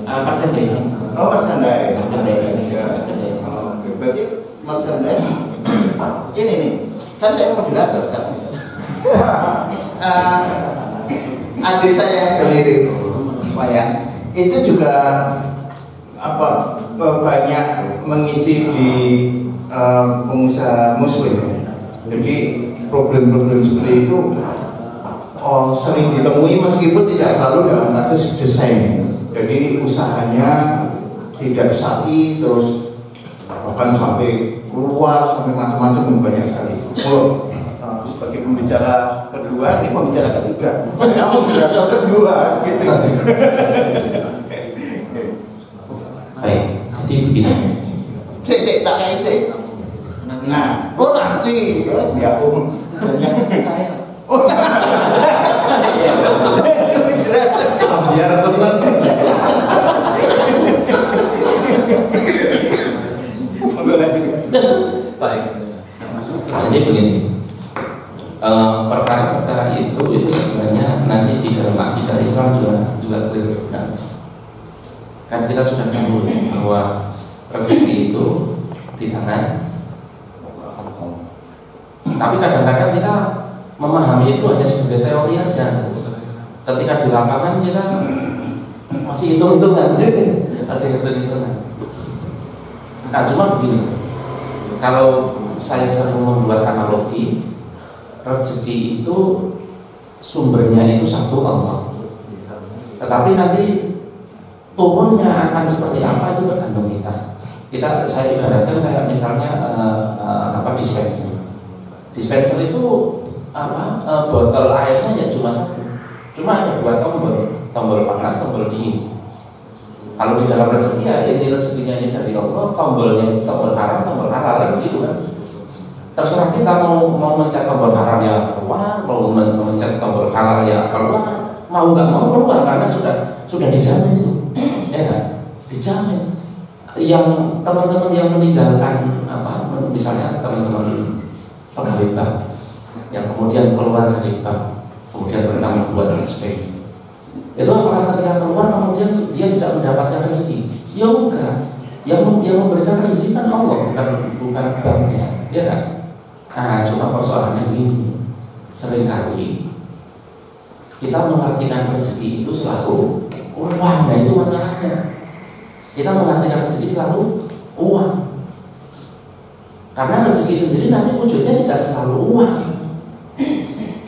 Merchandising. Oh merchandise. Merchandising. Oke, berarti merchandise ini nih. Kan saya moderator sekarang. Adik saya yang keliru, Wayang, itu juga banyak mengisi di pengusaha muslim. Jadi problem-problem seperti itu sering ditemui meskipun tidak selalu dalam kasus desain. Jadi usahanya tidak syar'i, terus bahkan sampai keluar, sampai macam-macam banyak sekali. Sebagai pembicara kedua, ini pembicara ketiga. Saya mau pembicara kedua, gitu. Baik, jadi begini. Tak kayak sih. Nah, nanti ya aku. Banyak saya. Biar teman. Baik. Jadi begini. Perkara-perkara itu sebenarnya nanti di dalam akidah Islam juga clear. Kan kita sudah tahu bahwa rezeki itu di tangan Allah. Tapi kadang-kadang kita memahami itu hanya sebagai teori aja. Ketika di lapangan kita masih hitung-hitungan, Nah cuma begini, kalau saya sering membuat analogi, rezeki itu sumbernya itu satu Allah. Tetapi nanti turunnya akan seperti apa itu tergantung kita. Saya ibaratkan kayak misalnya dispenser. Dispenser itu botol airnya ya cuma satu. Cuma ada dua tombol panas, tombol dingin. Kalau di dalam rezeki ya ini rezekinya ini dari Allah, tombol haram, tombol halal gitu kan. Terserah kita mau mencet tombol haram ya keluar, mau mencet tombol halal ya keluar, mau nggak mau keluar karena sudah dijamin itu, ya kan? Dijamin. Yang teman-teman yang meninggalkan misalnya teman-teman pegawai bank yang kemudian keluar dari bank, kemudian bernama buat SP, itu apakah ketika keluar kemudian dia tidak mendapatkan rezeki? Ya enggak. Yang memberikan rezeki kan Allah, bukan banknya, ya kan? Nah, cuma persoalannya ini, seringkali kita mengartikan rezeki itu selalu uang, nah itu masalahnya. Kita mengartikan rezeki selalu uang, karena rezeki sendiri nanti wujudnya tidak selalu uang.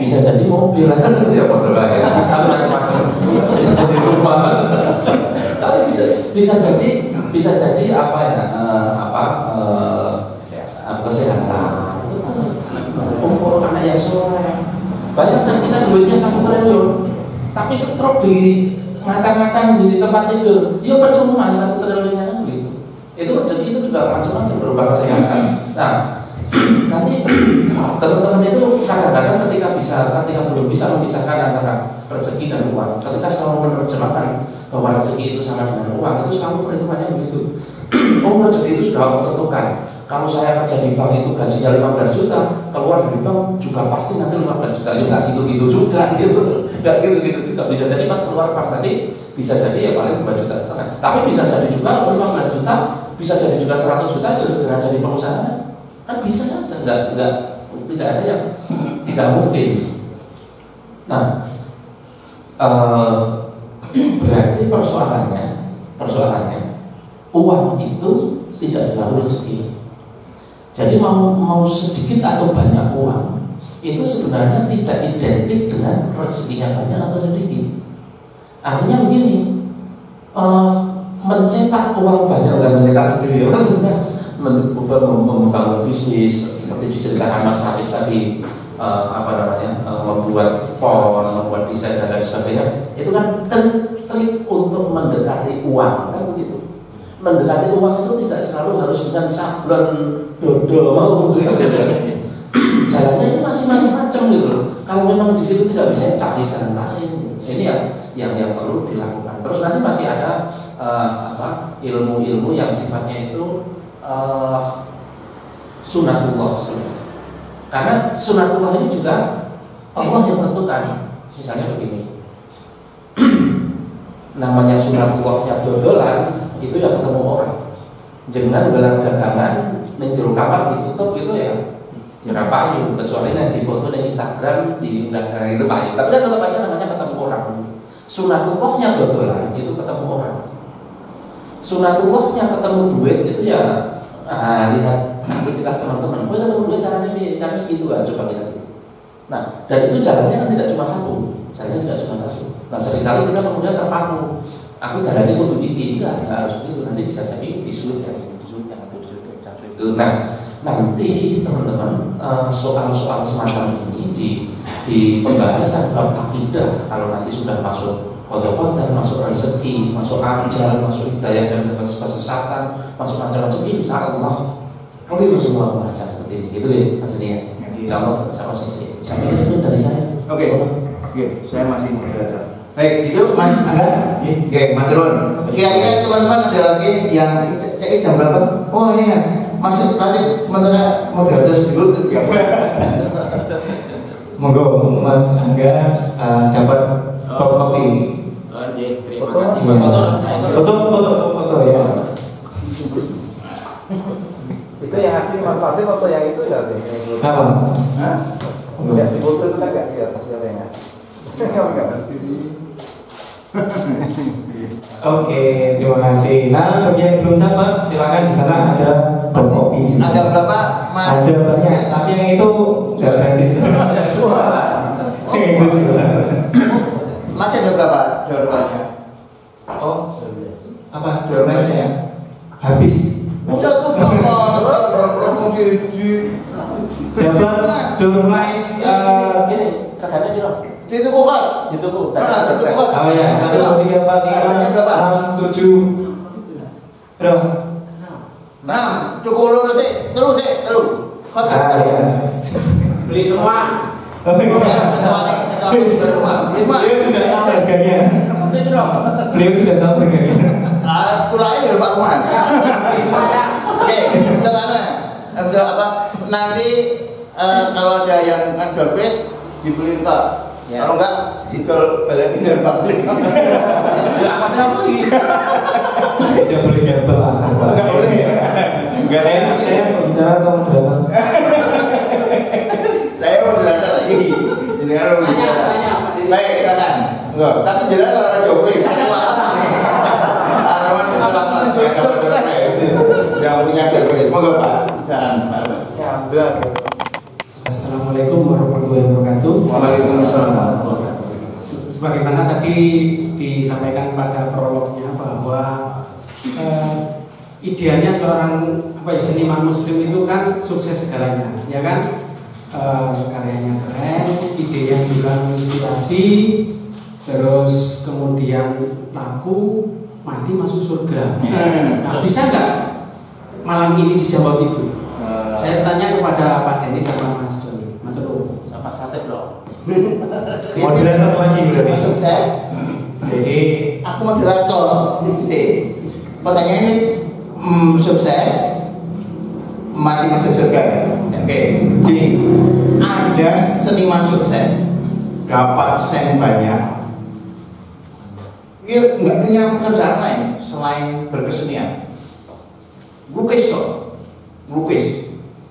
Bisa jadi mobil, ya mobil tapi macam-macam. Bisa jadi rumah, tapi bisa jadi apa ya? Kesehatan. Kumpul anak yang soleh. Bayangkan kita duitnya 1 triliun, tapi stroke di ngata-ngata di tempat tidur, ya percuma 1 triliunnya kan gitu. Itu rezeki itu juga macam-macam berupa kesehatan. Nah, nanti teman-teman itu kadang-kadang ketika belum bisa memisahkan antara rezeki dan uang, ketika selalu menerjemahkan bahwa rezeki itu sama dengan uang, itu selalu perhitungannya begitu. Oh, rezeki itu sudah Allah tentukan. Kalau saya kerja di bank itu gajinya 15 juta, keluar dari bank juga pasti nanti 15 juta. Ya nggak gitu-gitu juga, nggak gitu-gitu juga. Bisa jadi pas keluar bank tadi, bisa jadi ya paling 2,5 juta. Tapi bisa jadi juga 15 juta, bisa jadi juga 100 juta dengan jadi pengusaha. Kan bisa saja, tidak ada yang tidak mungkin. Nah, berarti persoalannya uang itu tidak selalu rezeki. Jadi mau sedikit atau banyak uang itu sebenarnya tidak identik dengan rezekinya banyak atau sedikit. Artinya begini, mencetak uang banyak dan mencetak sendiri maksudnya membangun bisnis seperti diceritakan Mas Hafiz tadi, membuat font, membuat desain dan lain sebagainya, itu kan trik untuk mendekati uang, kan begitu. Mendekati uang itu tidak selalu harus dengan sablon dodol, jalannya itu masih macam-macam gitu. Kalau memang di situ tidak bisa, cari jalan lain. Ini yang perlu dilakukan. Terus nanti masih ada ilmu-ilmu yang sifatnya itu sunatullah sebenarnya. Karena sunatullah ini juga Allah yang tentukan. Misalnya begini, namanya sunatullahnya dodolan itu yang ketemu orang. Jangan gelar dagangan ning jero kamar ditutup itu ya payu, kecuali nanti foto di Instagram di dagangan itu payu. Tapi kan tetap aja namanya ketemu orang. Sunatullahnya dodolan itu ketemu orang. Sunatullahnya ketemu duit itu ya lihat aktivitas teman-teman. Gue ketemu duit caranya gitu lah, coba kita. Nah, dan itu jalannya kan tidak cuma satu, jalannya tidak cuma satu. Nah, seringkali kita kemudian terpaku. Aku jalannya untuk ini, enggak harus begitu. Nanti bisa jadi disulit atau itu. Nah, nanti teman-teman soal-soal semacam ini di pembahasan bab akidah, kalau nanti sudah masuk kota-kota, masuk rezeki, masuk ajal, masuk hidayah dan kesesatan, masuk macam-macam, insya Allah kalau itu semua pembahasan seperti ini, gitu ya maksudnya. Insya Allah sama seperti sampai itu dari saya. Oke, saya masih moderator. Baik, itu Mas Angga. Oke, Mas Run. Kira-kira teman-teman ada lagi yang jam berapa? Oh iya, masih nanti sementara moderator dulu tuh ya. Monggo Mas Angga dapat kopi. Terima kasih. Foto ya. Itu yang asli Mas Fatih, foto yang itu ya? Apa? Hah? Lihat di foto itu kan nggak lihat hasilnya. Oke, terima kasih. Nah, bagi yang belum dapat, silakan di sana ada kopi. Ada berapa? Mas? Ada banyak, tapi yang itu nggak gratis. Itu Masih ada berapa jawabannya? Oh, apa? Doorknobnya habis. Bisa tuh kalau Dapat doorknob Gini, rekannya bilang itu bukan. itu bu. Oh ya, 1, 2, 3, 4, 5, 6, 7. Berapa? 6, cukup lurus sih, terus. Khotbah. Beli semua. Ketua rumah. Beliau sudah tahu harganya. Beliau sudah tahu harganya. Pulangnya di rumah rumah. Oke, untuk apa? Nanti kalau ada yang door prize dibeliin Pak. Kalau enggak didol balikin dari Pak beli. Tidak boleh double. Enggak boleh. Enggak enak saya bicara kamu datang. Saya mau belajar lagi. Ini kan Tanya. Baik, silakan. Enggak, tapi jelas kalau ada door prize satu orang nih. Arman selamat. Yang punya door prize. Moga Pak. Silakan Pak. Assalamualaikum warahmatullahi wabarakatuh. Waalaikumsalam warahmatullahi wabarakatuh. Sebagaimana tadi disampaikan pada prolognya bahwa idealnya seorang seniman muslim itu kan sukses segalanya, ya kan? Karyanya keren, ide yang juga inspirasi, terus kemudian laku, mati masuk surga. Nah, bisa nggak malam ini dijawab itu? Saya tanya kepada Pak Denny sama Mas Doni. Matur Apa sate bro? Moderator lagi berarti. Sukses. Jadi Aku moderator. Pertanyaannya sukses mati masuk surga. Oke. Jadi ada seniman sukses dapat sen banyak. Dia nggak punya pekerjaan lain selain berkesenian. Lukis kok, lukis.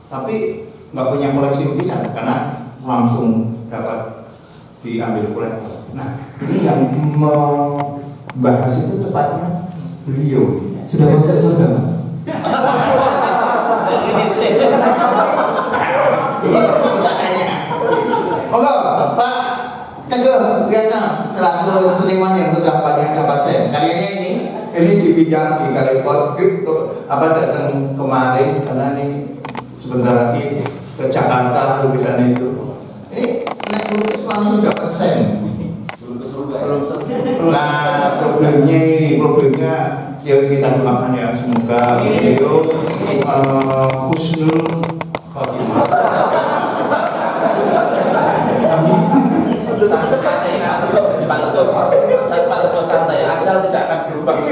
Tapi nggak punya koleksi lukisan karena langsung dapat diambil kolektor. Nah, ini yang membahas itu tepatnya beliau. sudah masuk surga. Oke, Pak Teguh Wiatno selaku seniman yang sudah banyak dapat sen. Karyanya ini dipinjam di Kalipot datang kemarin karena ini sebentar lagi ke Jakarta lukisannya itu. Ini naik lukis langsung dapat sen. Nah, problemnya yang kita doakan ya semoga beliau husnul khotimah. Santai, ajal tidak akan berubah.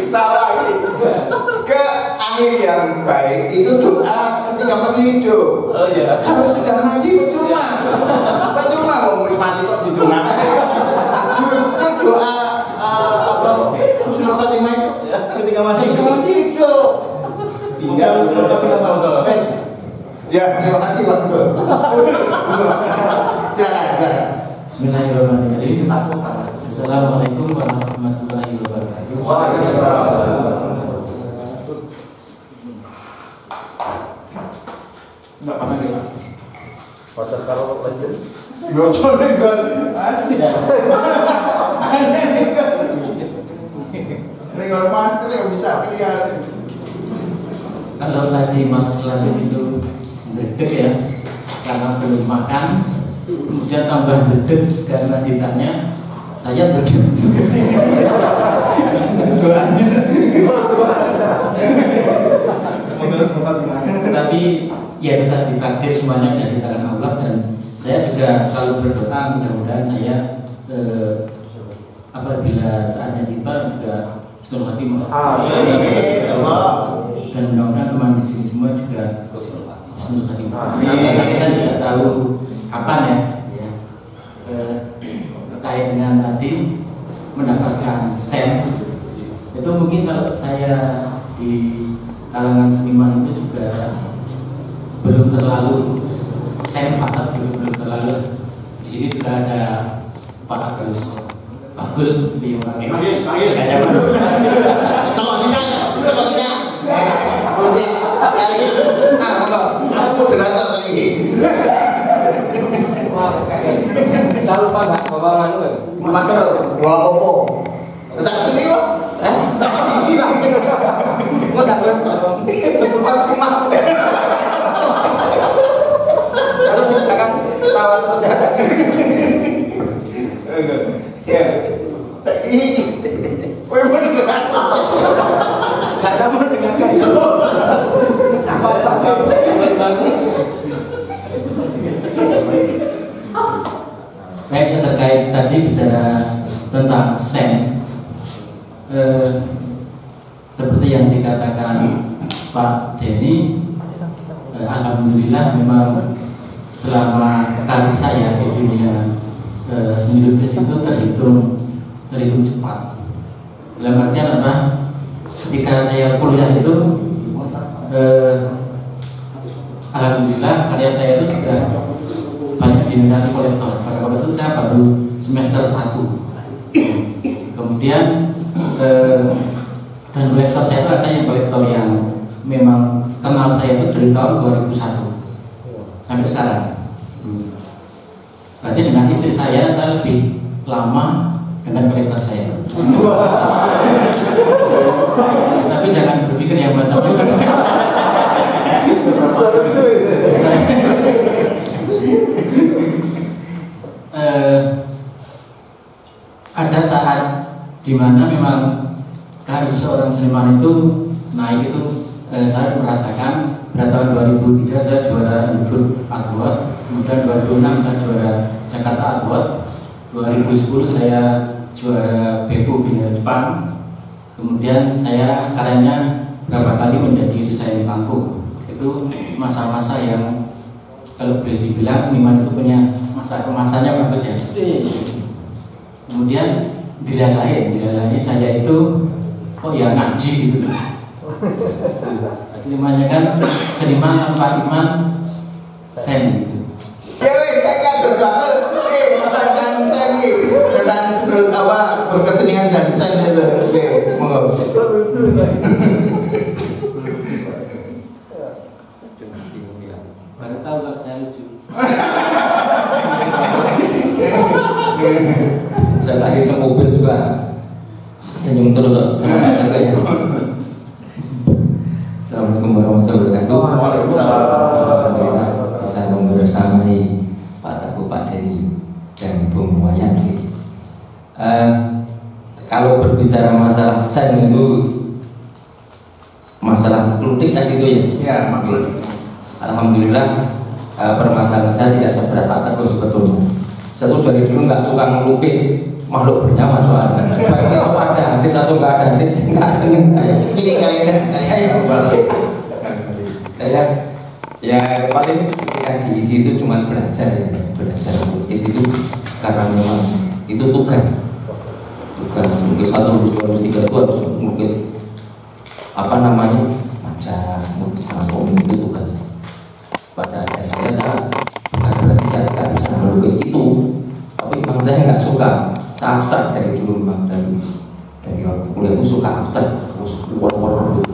Salah ini. Ke akhir yang baik itu doa ketika masih hidup. Oh iya. Kalau sudah mati percuma. Percuma mau mati kok didoakan. Itu doa husnul khotimah itu ketika masih hidup. Ya, terima kasih Pak Gubernur. Silakan. Bismillahirrahmanirrahim. Ini kita buka. Assalamualaikum warahmatullahi wabarakatuh. Enggak pernah kita. Wajar karo legend. Yo coba kan. Ini kalau mas itu bisa pilihan. Kalau tadi Mas Latif itu gredeg ya, karena belum makan, kemudian tambah gredeg karena ditanya, saya gredeg juga. Tapi ya kita ditakdir semuanya dari tangan Allah, dan saya juga selalu berdoa mudah-mudahan saya apabila saatnya tiba juga husnul khotimah. Dan mudah-mudahan teman di sini semua juga husnul khotimah. Karena kita tidak tahu kapan ya, terkait dengan tadi mendapatkan sen. Itu mungkin kalau saya di kalangan seniman itu juga belum terlalu sen Pak, belum terlalu. Di sini juga ada Pak Agus Bagul di panggil. Tolong sini. Lukis, aku moderator lagi. Saya lupa nggak bawa manu ya? Masuk, bawa popo. Tak sini Pak. Tak sini. Mau datang? Berbuat rumah. Lalu silakan tawa terus ya. Ya. tadi bicara tentang sen, seperti yang dikatakan Pak Denny, alhamdulillah memang selama karir saya di dunia seni lukis itu terhitung cepat. Dalam artian apa? Ketika saya kuliah itu, alhamdulillah karya saya itu sudah banyak diminati kolektor. Pada waktu itu saya baru semester 1. Kemudian dan kolektor saya itu ada yang kolektor yang memang kenal saya itu dari tahun 2001 sampai sekarang. Berarti dengan istri saya lebih lama dengan kolektor saya. Tapi jangan berpikir yang macam-macam. Ada saat dimana memang karir seorang seniman itu naik itu, saya merasakan pada tahun 2003 saya juara Indofood Award, kemudian 2006 saya juara Jakarta Award, 2010 saya juara Beppu Biennale Jepang, kemudian saya karyanya berapa kali menjadi desain lampu. Itu masa-masa yang kalau boleh dibilang seniman itu punya masa kemasannya bagus ya. Kemudian bila lain saya itu ya ngaji gitu. Namanya kan seniman tanpa iman sen gitu. Ya wes kayak terus banget. Tentang sen gitu. Tentang sebelum apa berkesenian dan sen itu. Oke, monggo. Baru tahu kalau saya lucu. Saya tadi semobil juga senyum terus sama kakaknya. Assalamualaikum warahmatullahi wabarakatuh. Alhamdulillah bisa membersamai Pak Teguh, Pak Denny dan Bung Wayan. Kalau berbicara masalah sen itu masalah klutik tadi itu ya. Ya, makhluk. Alhamdulillah permasalahan saya tidak seberat Pak Teguh sebetulnya. Saya tuh dari dulu nggak suka melukis makhluk bernyawa soalnya. Baik itu ada hadis atau nggak ada hadis, nggak seneng saya. Ini kalian Saya ya paling ketika diisi itu cuma belajar melukis itu karena memang itu tugas melukis 1, 2, 3 itu harus melukis apa namanya majalah, melukis album itu tugas. Pada dasarnya saya bukan berarti saya tidak bisa melukis itu, tapi memang saya nggak suka. Saya abstrak dari dulu memang dari waktu kuliah itu suka abstrak terus war gitu.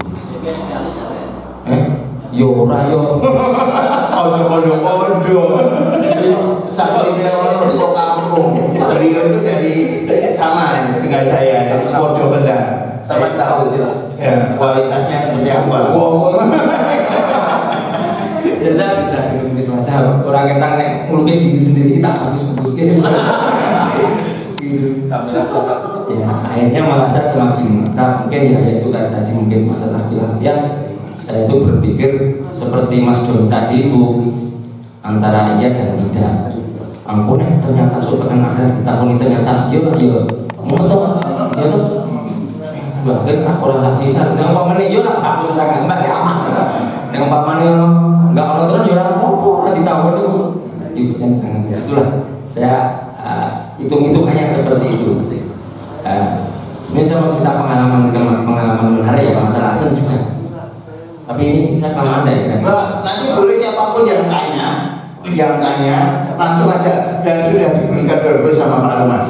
Yo ora yo. Ojo. Saksinya orang itu kampung. Beliau itu dari sama dengan saya dari Purjo Kendal. Saya tahu ya kualitasnya seperti apa. Ya saya bisa melukis wajah. Orang kita melukis diri sendiri kita bagus gitu. Ya, akhirnya malah saya semakin mungkin ya itu kan tadi mungkin masalah khilafiyah. Saya itu berpikir seperti Mas Don tadi itu antara iya dan tidak. Ampun ternyata suatu kenangan di tahun ini ternyata iya mutu ya tuh bahkan aku orang hati saya yang paman ini lah aku sudah nggak ya aman yang paman ini nggak orang terus ya apa di tahun itu jangan itulah saya hitung-hitungannya seperti itu. Sebenarnya saya mau cerita pengalaman menarik ya masalah sen juga. Tapi ini saya pernah ada ya. Nanti boleh siapapun yang tanya langsung aja dan sudah diberikan berbe sama Pak Arman.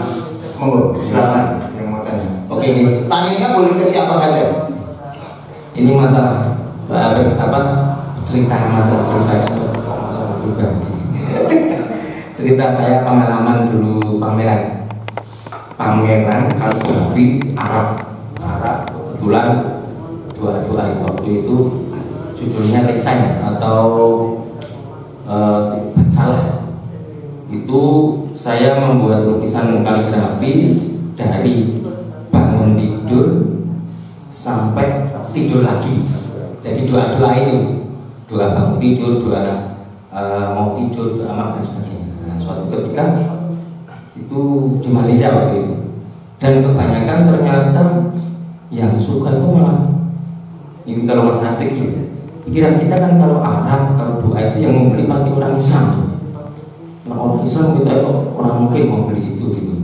Monggo silakan yang mau tanya. Oke ini. Tanyanya boleh ke siapa saja. Ini masalah cerita masalah pribadi. Cerita saya pengalaman dulu pameran kaligrafi Arab kebetulan dua waktu itu judulnya Resign atau Bacalah. Itu saya membuat lukisan kaligrafi dari bangun tidur sampai tidur lagi. Jadi dua itu, dua bangun tidur, dua mau tidur, dua makan dan sebagainya. Nah, suatu ketika itu di Malaysia waktu itu. Dan kebanyakan ternyata yang suka itu malah ini kalau Mas Nasik ya. Pikiran kita kan kalau Arab, kalau doa itu yang membeli pasti orang Islam. Nah, orang Islam kita itu orang mungkin mau beli itu gitu.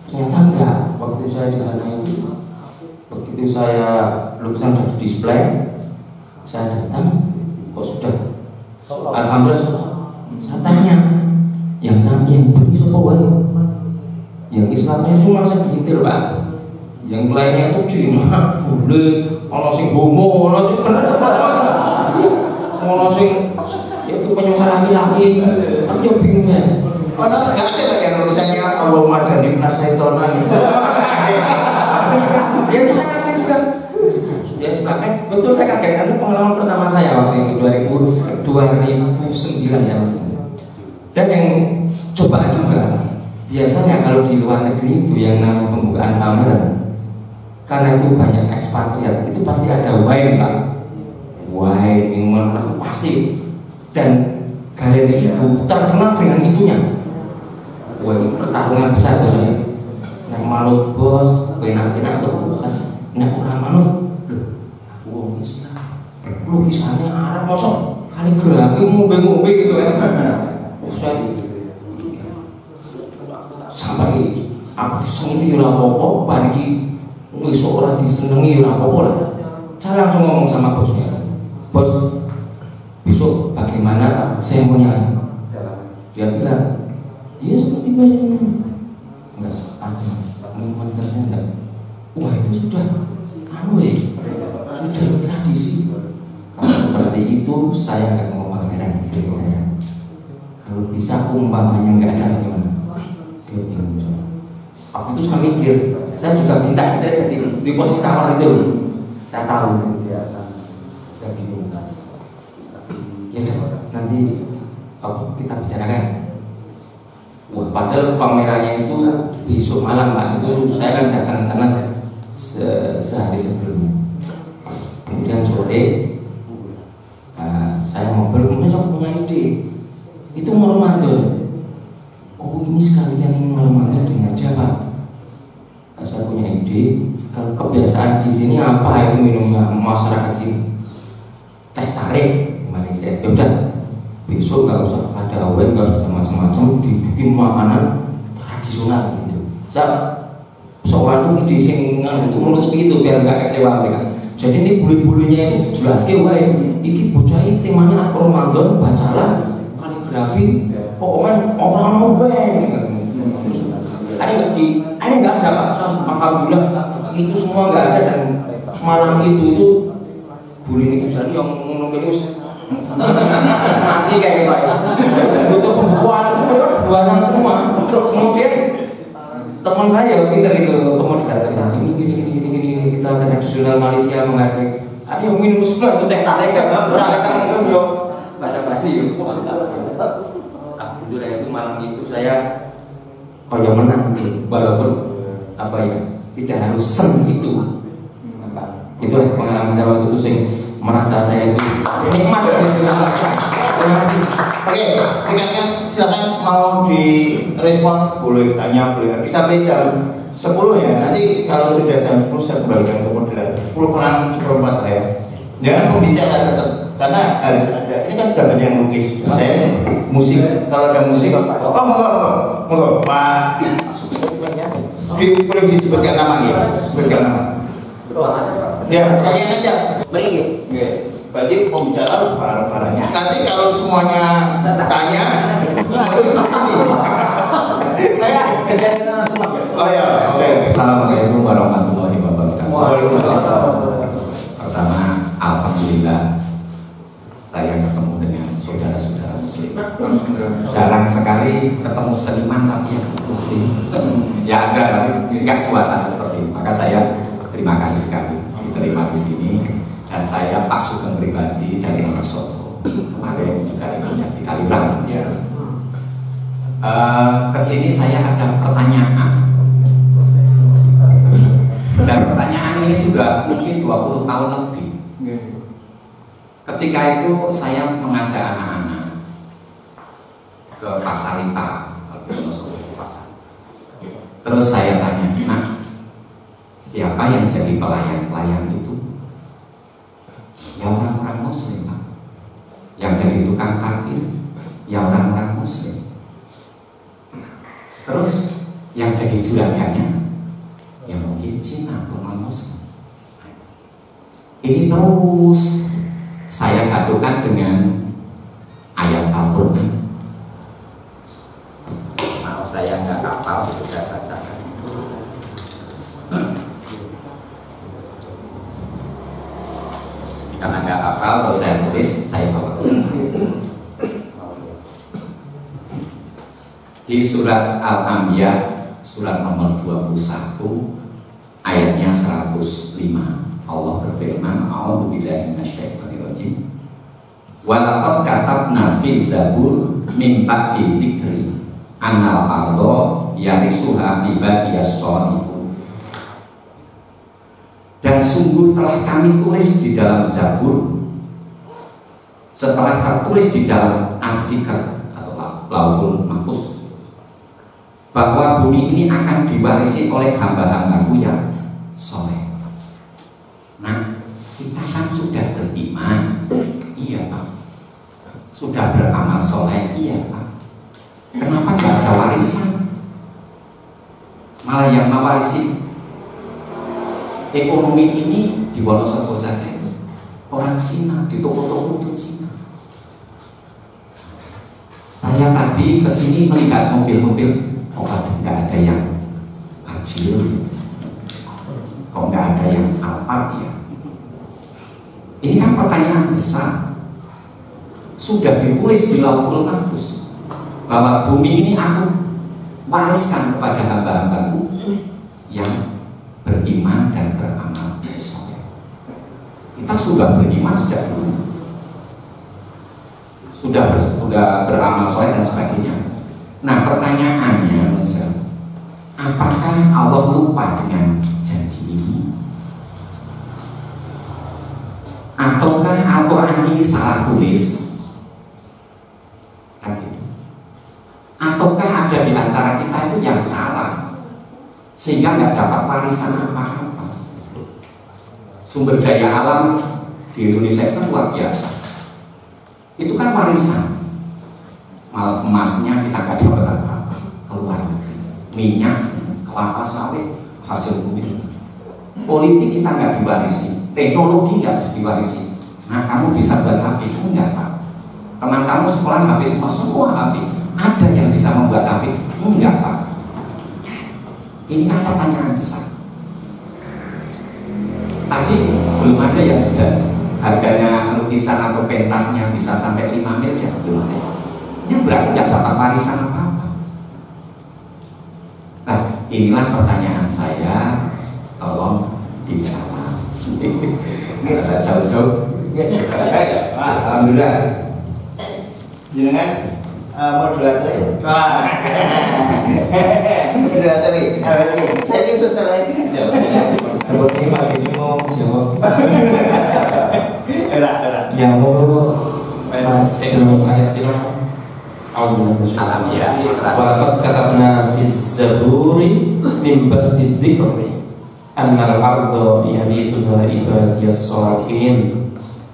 Ternyata enggak. Waktu saya di sana itu, begitu saya lukisan sudah display, saya datang, kok sudah alhamdulillah. Saya tanya, yang beli siapa wae? Yang Islamnya cuma segelintir Pak. Yang lainnya itu cuma boleh, ono sing homo, ono sing bener ono sing itu penyembah laki-laki. Aku yo bingung ya. Ono enggak ada lagi yang tulisannya Allahumma jannibna syaitana gitu. Dia bisa ngerti juga. Ya suka betul kayak kaget. Pengalaman pertama saya waktu itu 2009 ya Mas. Dan yang coba juga biasanya kalau di luar negeri itu yang namanya pembukaan kamera, karena itu banyak ekspatriat, itu pasti ada wine Pak, wine minuman keras pasti, dan galeri itu terkenal dengan itunya. Wah ini pertarungan besar tuh saya. Yang malut bos, penak-penak atau bukas, nak orang manut, aku Islam, lukisannya Arab mosok kaligrafi ngombe-ngombe gitu ya. Saya sampai aku sengi ora apa-apa, bari wis ora disenengi ora apa-apa lah. Saya langsung ngomong sama bosnya. Bos, besok bagaimana seremoninya? Dia bilang, iya seperti biasa. Enggak, minuman kerasnya enggak. Wah itu sudah sudah tradisi. Kalau seperti itu saya enggak mau pameran di sini saya. Kalau bisa umpamanya nggak ada gimana? Dia bilang, aku itu suka mikir. Saya juga minta istri jadi di posisi tawar itu. Saya tahu. Ya bingung. Ya udah, nanti kita bicarakan. Wah, padahal pamerannya itu besok malam Pak. Itu saya kan datang ke sana sehari sebelumnya. Kemudian sore saya ngobrol, kemudian saya punya ide. Itu mau Ramadan. Oh ini sekalian ini mau Ramadan dengan aja Pak. Saya punya ide. Kalau kebiasaan di sini apa itu minumnya masyarakat sini? Teh tarik di Malaysia. Ya udah, besok nggak usah ada wine, nggak usah macam-macam, dibikin makanan tradisional gitu. Saya seorang tuh ide sing untuk menutupi itu biar nggak kecewa mereka. Jadi ini bulu-bulunya ini jelaskan wah ini bocah temanya Ramadan bacalah kaligrafi pokoknya orang mau bang. Ada nggak ada Pak? Alhamdulillah itu semua nggak ada, dan malam itu bulu ini jadi yang menunggu mati kayak gitu ya. Butuh pembuatan semua. Kemudian teman saya pintar itu kemudian ini kita tradisional Malaysia menghargai. Ada yang minum semua itu teh tarik kan? Berangkat kan yo basa-basi. Alhamdulillah itu malam itu saya kayak menang gitu, walaupun apa ya tidak harus sen itu. Itulah pengalaman saya waktu itu sing merasa saya itu nikmat gitu. Terima kasih. Oke, tinggalkan silakan mau direspon, boleh tanya, boleh. Sampai jam 10 ya. Nanti kalau sudah jam 10 saya kembalikan ke moderator. 10 kurang 14 ya. Jangan pembicara tetap, karena harus ada. Ini kan sudah banyak yang lukis. Saya musik, kalau ada musik apa? Monggo, Pak. Boleh disebutkan nama ya? Sebutkan nama. Ya, sekalian aja. Baik. Berarti pembicara barang-barangnya. Nanti kalau semuanya tanya, semuanya saya kerjakan semua. Oh ya, oke. Assalamualaikum warahmatullahi wabarakatuh. Waalaikumsalam. Pertama, alhamdulillah saya ketemu dengan saudara-saudara muslim. Jarang sekali ketemu seniman tapi yang muslim. Ya ada, enggak suasana seperti itu. Maka saya terima kasih sekali diterima di sini. Dan saya Pak Sugeng pribadi dari Wonosobo, kemarin juga ikut di Kaliurang. Kesini saya ada pertanyaan, dan pertanyaan ini sudah mungkin 20 tahun lebih. Ketika itu saya mengajak anak-anak ke Pasar Lita, kalau di Wonosobo itu pasar. Terus saya tanya, nah, siapa yang jadi pelayan-pelayan itu? Ya orang-orang Muslim, Pak. Yang jadi tukang parkir, ya orang-orang Muslim. Terus yang jadi juragannya, ya mungkin Cina atau non-Muslim. Ini terus saya gaduhkan dengan ayat Al-Quran. Maaf saya nggak hafal, itu saya bacakan. Karena nggak hafal, terus saya tulis, saya bawa ke sini. Di surat Al-Anbiya, surat nomor 21, ayatnya 105. Allah berfirman, A'udzubillahi minasyaitonirrajim. Wa laqad katabna fi Zabur min ba'di dzikri annal arda yarisuha ibadiyas shalihun. Dan sungguh telah kami tulis di dalam Zabur, setelah tertulis di dalam Az-Zikr atau Lauhul Mahfuz, bahwa bumi ini akan diwarisi oleh hamba-hambaku yang soleh. Nah, kita kan sudah beriman, iya Pak. Sudah beramal soleh, iya Pak. Kenapa nggak ada warisan? Malah yang mewarisi ekonomi ini di Wonosobo saja itu orang Cina, di toko-toko itu Cina. Saya tadi kesini melihat mobil-mobil, kok nggak ada yang Ajil, kok nggak ada yang Alphard ya? Ini kan pertanyaan besar. Sudah ditulis di Lauhul Mahfuz bahwa bumi ini aku wariskan kepada hamba-hambaku yang beriman dan beramal soleh. Kita sudah beriman sejak dulu, sudah beramal soleh dan sebagainya. Nah pertanyaannya, apakah Allah lupa dengan janji ini? Ataukah Al-Quran ini salah tulis? Kan gitu. Ataukah ada di antara kita itu yang salah sehingga nggak dapat warisan apa-apa? Sumber daya alam di Indonesia itu luar biasa. Itu kan warisan. Malah emasnya kita nggak dapat apa-apa, keluar negeri. Minyak, kelapa sawit, hasil bumi. Politik kita nggak diwarisi. Teknologi nggak harus diwarisi. Nah kamu bisa buat HP, enggak Pak. Teman kamu sekolah habis semua HP. Ada yang bisa membuat HP? Enggak Pak. Ini kan pertanyaan besar. Tadi belum ada yang sudah harganya lukisan atau pentasnya bisa sampai 5 miliar, belum ada. Ini berarti nggak dapat warisan apa-apa. Nah inilah pertanyaan saya, tolong dijawab. Nggak usah jauh-jauh. Alhamdulillah. Jangan modulator. Modulator ini. Saya ini susah lagi. Seperti Pak ini mau jawab. Erak. Yang mau sebelum ayat ini. Alhamdulillah. Walaqad katabna fis zaburi min ba'di dzikri annal arda yarithuha ibadiyas shalihin.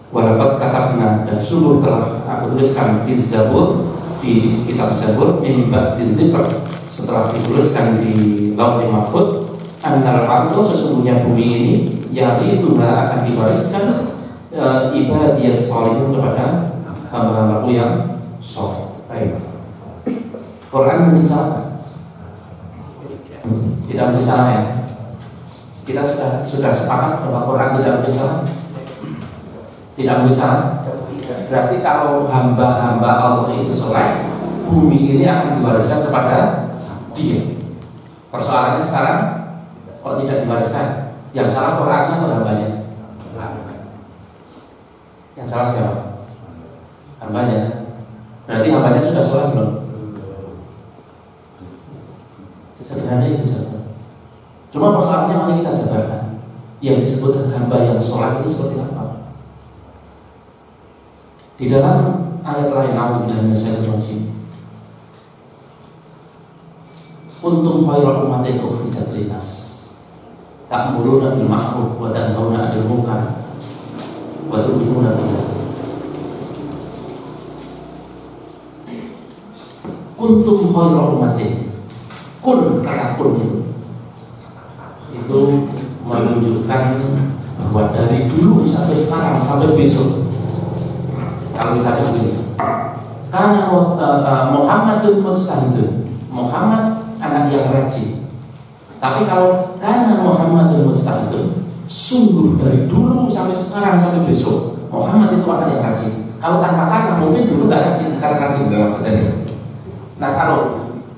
Walaqad katabna, dan sungguh telah aku tuliskan fis zabur, di kitab Zabur, min ba'di dzikr, setelah dituliskan di Lauhul Mahfuz, annal arda, sesungguhnya bumi ini yarithuha akan diwariskan ibadiyas shalihin, kepada hamba-hambaku yang saleh. Baik. Quran mungkin salah? Tidak mungkin salah ya. Kita sudah sepakat bahwa Quran tidak mungkin salah. Tidak mungkin salah. Berarti kalau hamba-hamba Allah itu soleh, bumi ini akan diwariskan kepada dia. Persoalannya sekarang kok tidak diwariskan? Yang salah Qurannya atau hambanya? Yang salah siapa? Hambanya. Berarti hambanya sudah soleh belum? Sesederhana itu saja. Cuma persoalannya mari kita jabarkan. Yang disebut hamba yang soleh itu seperti apa? Di dalam ayat lain, A'udzubillahi minasyaitonir rajim, kuntum khairal ummatin ukhrijat linnas ta'muruna bil ma'ruf wa tanhauna 'anil munkar wa tu'minuna billah. Kuntum khairal ummatin, kun kata kun itu menunjukkan bahwa dari dulu sampai sekarang sampai besok, kalau misalnya begini, karena Muhammadun mujtahidun, Muhammad anak yang rajin. Tapi kalau karena Muhammadun mujtahidun, sungguh dari dulu sampai sekarang sampai besok, Muhammad itu anak yang rajin. Kalau tanpa karena mungkin dulu gak rajin, sekarang rajin dalam maksudnya. Nah kalau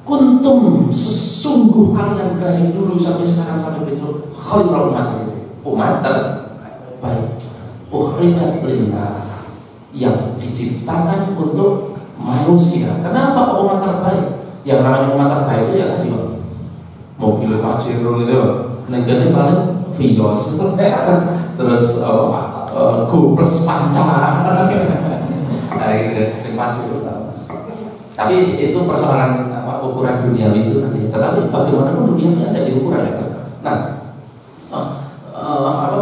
kuntum sesungguh kalian dari dulu sampai sekarang sampai besok khairul umat terbaik, ukhrijat linnas, yang diciptakan untuk manusia. Kenapa umat terbaik? Yang namanya umat terbaik itu ya tadi mobil Pajero itu, negara paling Vios, terus Go plus Panca, tapi itu persoalan ukuran duniawi itu nanti. Tetapi bagaimanapun dunia ini jadi ukuran ya. Nah,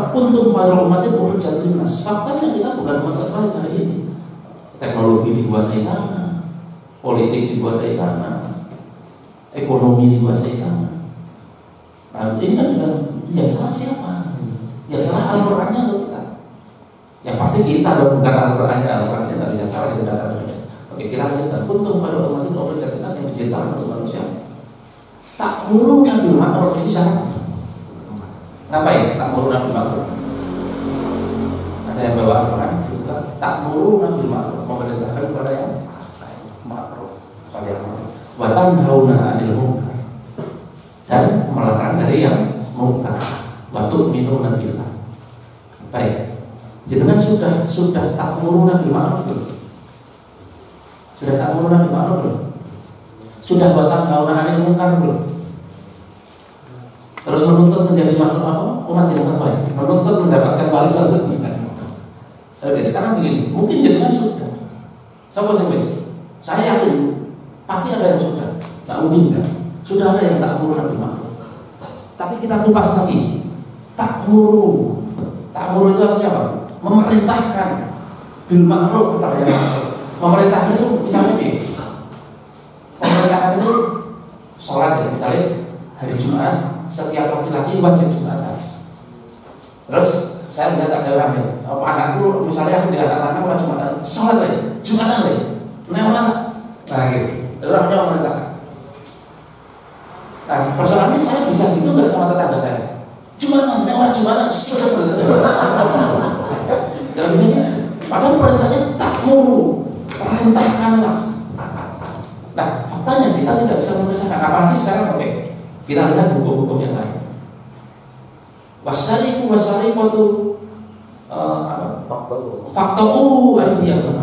kuntum khairal ummatin ukhrijat linnas. Faktanya kita bukan umat terbaik hari ini. Teknologi dikuasai sana, politik dikuasai sana, ekonomi dikuasai sana. Nah, ini kan juga yang salah siapa? Yang salah Al-Qur'annya atau kita? Yang pasti kita dong, bukan Al-Qur'annya. Al-Qur'annya nggak bisa salah itu data. Oke, kita lihat kuntum khairal ummatin ukhrijat linnas yang diciptakan untuk manusia. Ta'muruna bil ma'ruf ini syarat. Ngapain? Ta'muruna bil ma'ruf. Ada yang bawa Al-Quran juga. Ta'muruna bil ma'ruf, memerintahkan kepada yang ma'ruf, kepada yang ma'ruf. Wa tanhauna 'anil munkar, dan melarang dari yang munkar. Wa tu'minuna billah. Baik. Jenengan sudah ta'muruna bil ma'ruf belum? Sudah ta'muruna bil ma'ruf belum? Sudah wa tanhauna 'anil munkar belum? Terus menuntut menjadi makhluk apa? Umat yang terbaik, menuntut mendapatkan warisan. Oke, sekarang begini, mungkin jenengan sudah. Siapa sih wis? Saya yakin pasti ada yang sudah. Tak mungkin enggak. Sudah ada yang tak murah bil ma'ruf. Tapi kita kupas lagi. Ta'muru. Ta'muru itu artinya apa? Memerintahkan bil ma'ruf kepada yang ma'ruf. Memerintahkan itu misalnya pemerintahkan itu sholat ya, misalnya hari Jumat setiap laki-laki wajib Jumatan. Terus saya lihat ada orang yang anakku, misalnya aku dengan anak-anak orang Jumatan, sholat lagi, Jumatan lagi, orang, nah gitu, orangnya memerintahkan. Nah persoalannya saya bisa gitu nggak sama tetangga saya? Jumatan, orang Jumatan, silakan. Jadi padahal perintahnya ta'muru, perintahkanlah. Nah faktanya kita tidak bisa memerintahkan, apalagi sekarang oke. Kita lihat hukum-hukum yang lain. Wasariku wasarikatu faktoru aydiyahum.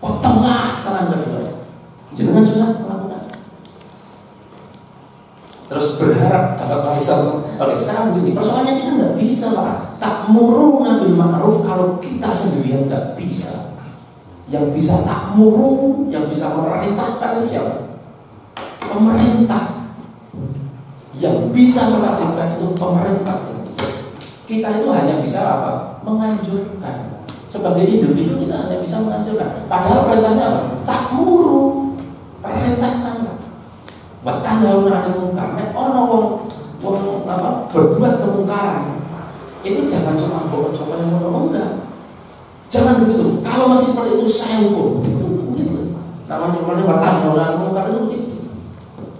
Potonglah tangan kedua. Jangan sudah melakukan. Terus berharap dapat warisan. Oke, sekarang begini, persoalannya kita nggak bisa lah. Ta'muruna bil ma'ruf kalau kita sendirian nggak bisa. Yang bisa ta'muru, yang bisa memerintahkan siapa? Pemerintah. Yang bisa mewajibkan itu pemerintah. Kita itu hanya bisa apa? Menganjurkan. Sebagai individu kita hanya bisa menganjurkan. Padahal perintahnya apa? Ta'muru, perintahkan. Wa tanhauna 'anil munkar. Nek ana wong berbuat kemungkaran, itu jangan cuma coba yang ngono, enggak. Jangan begitu. Kalau masih seperti itu saya hukum. Gitu. Namanya wa tanhauna 'anil munkar itu begitu.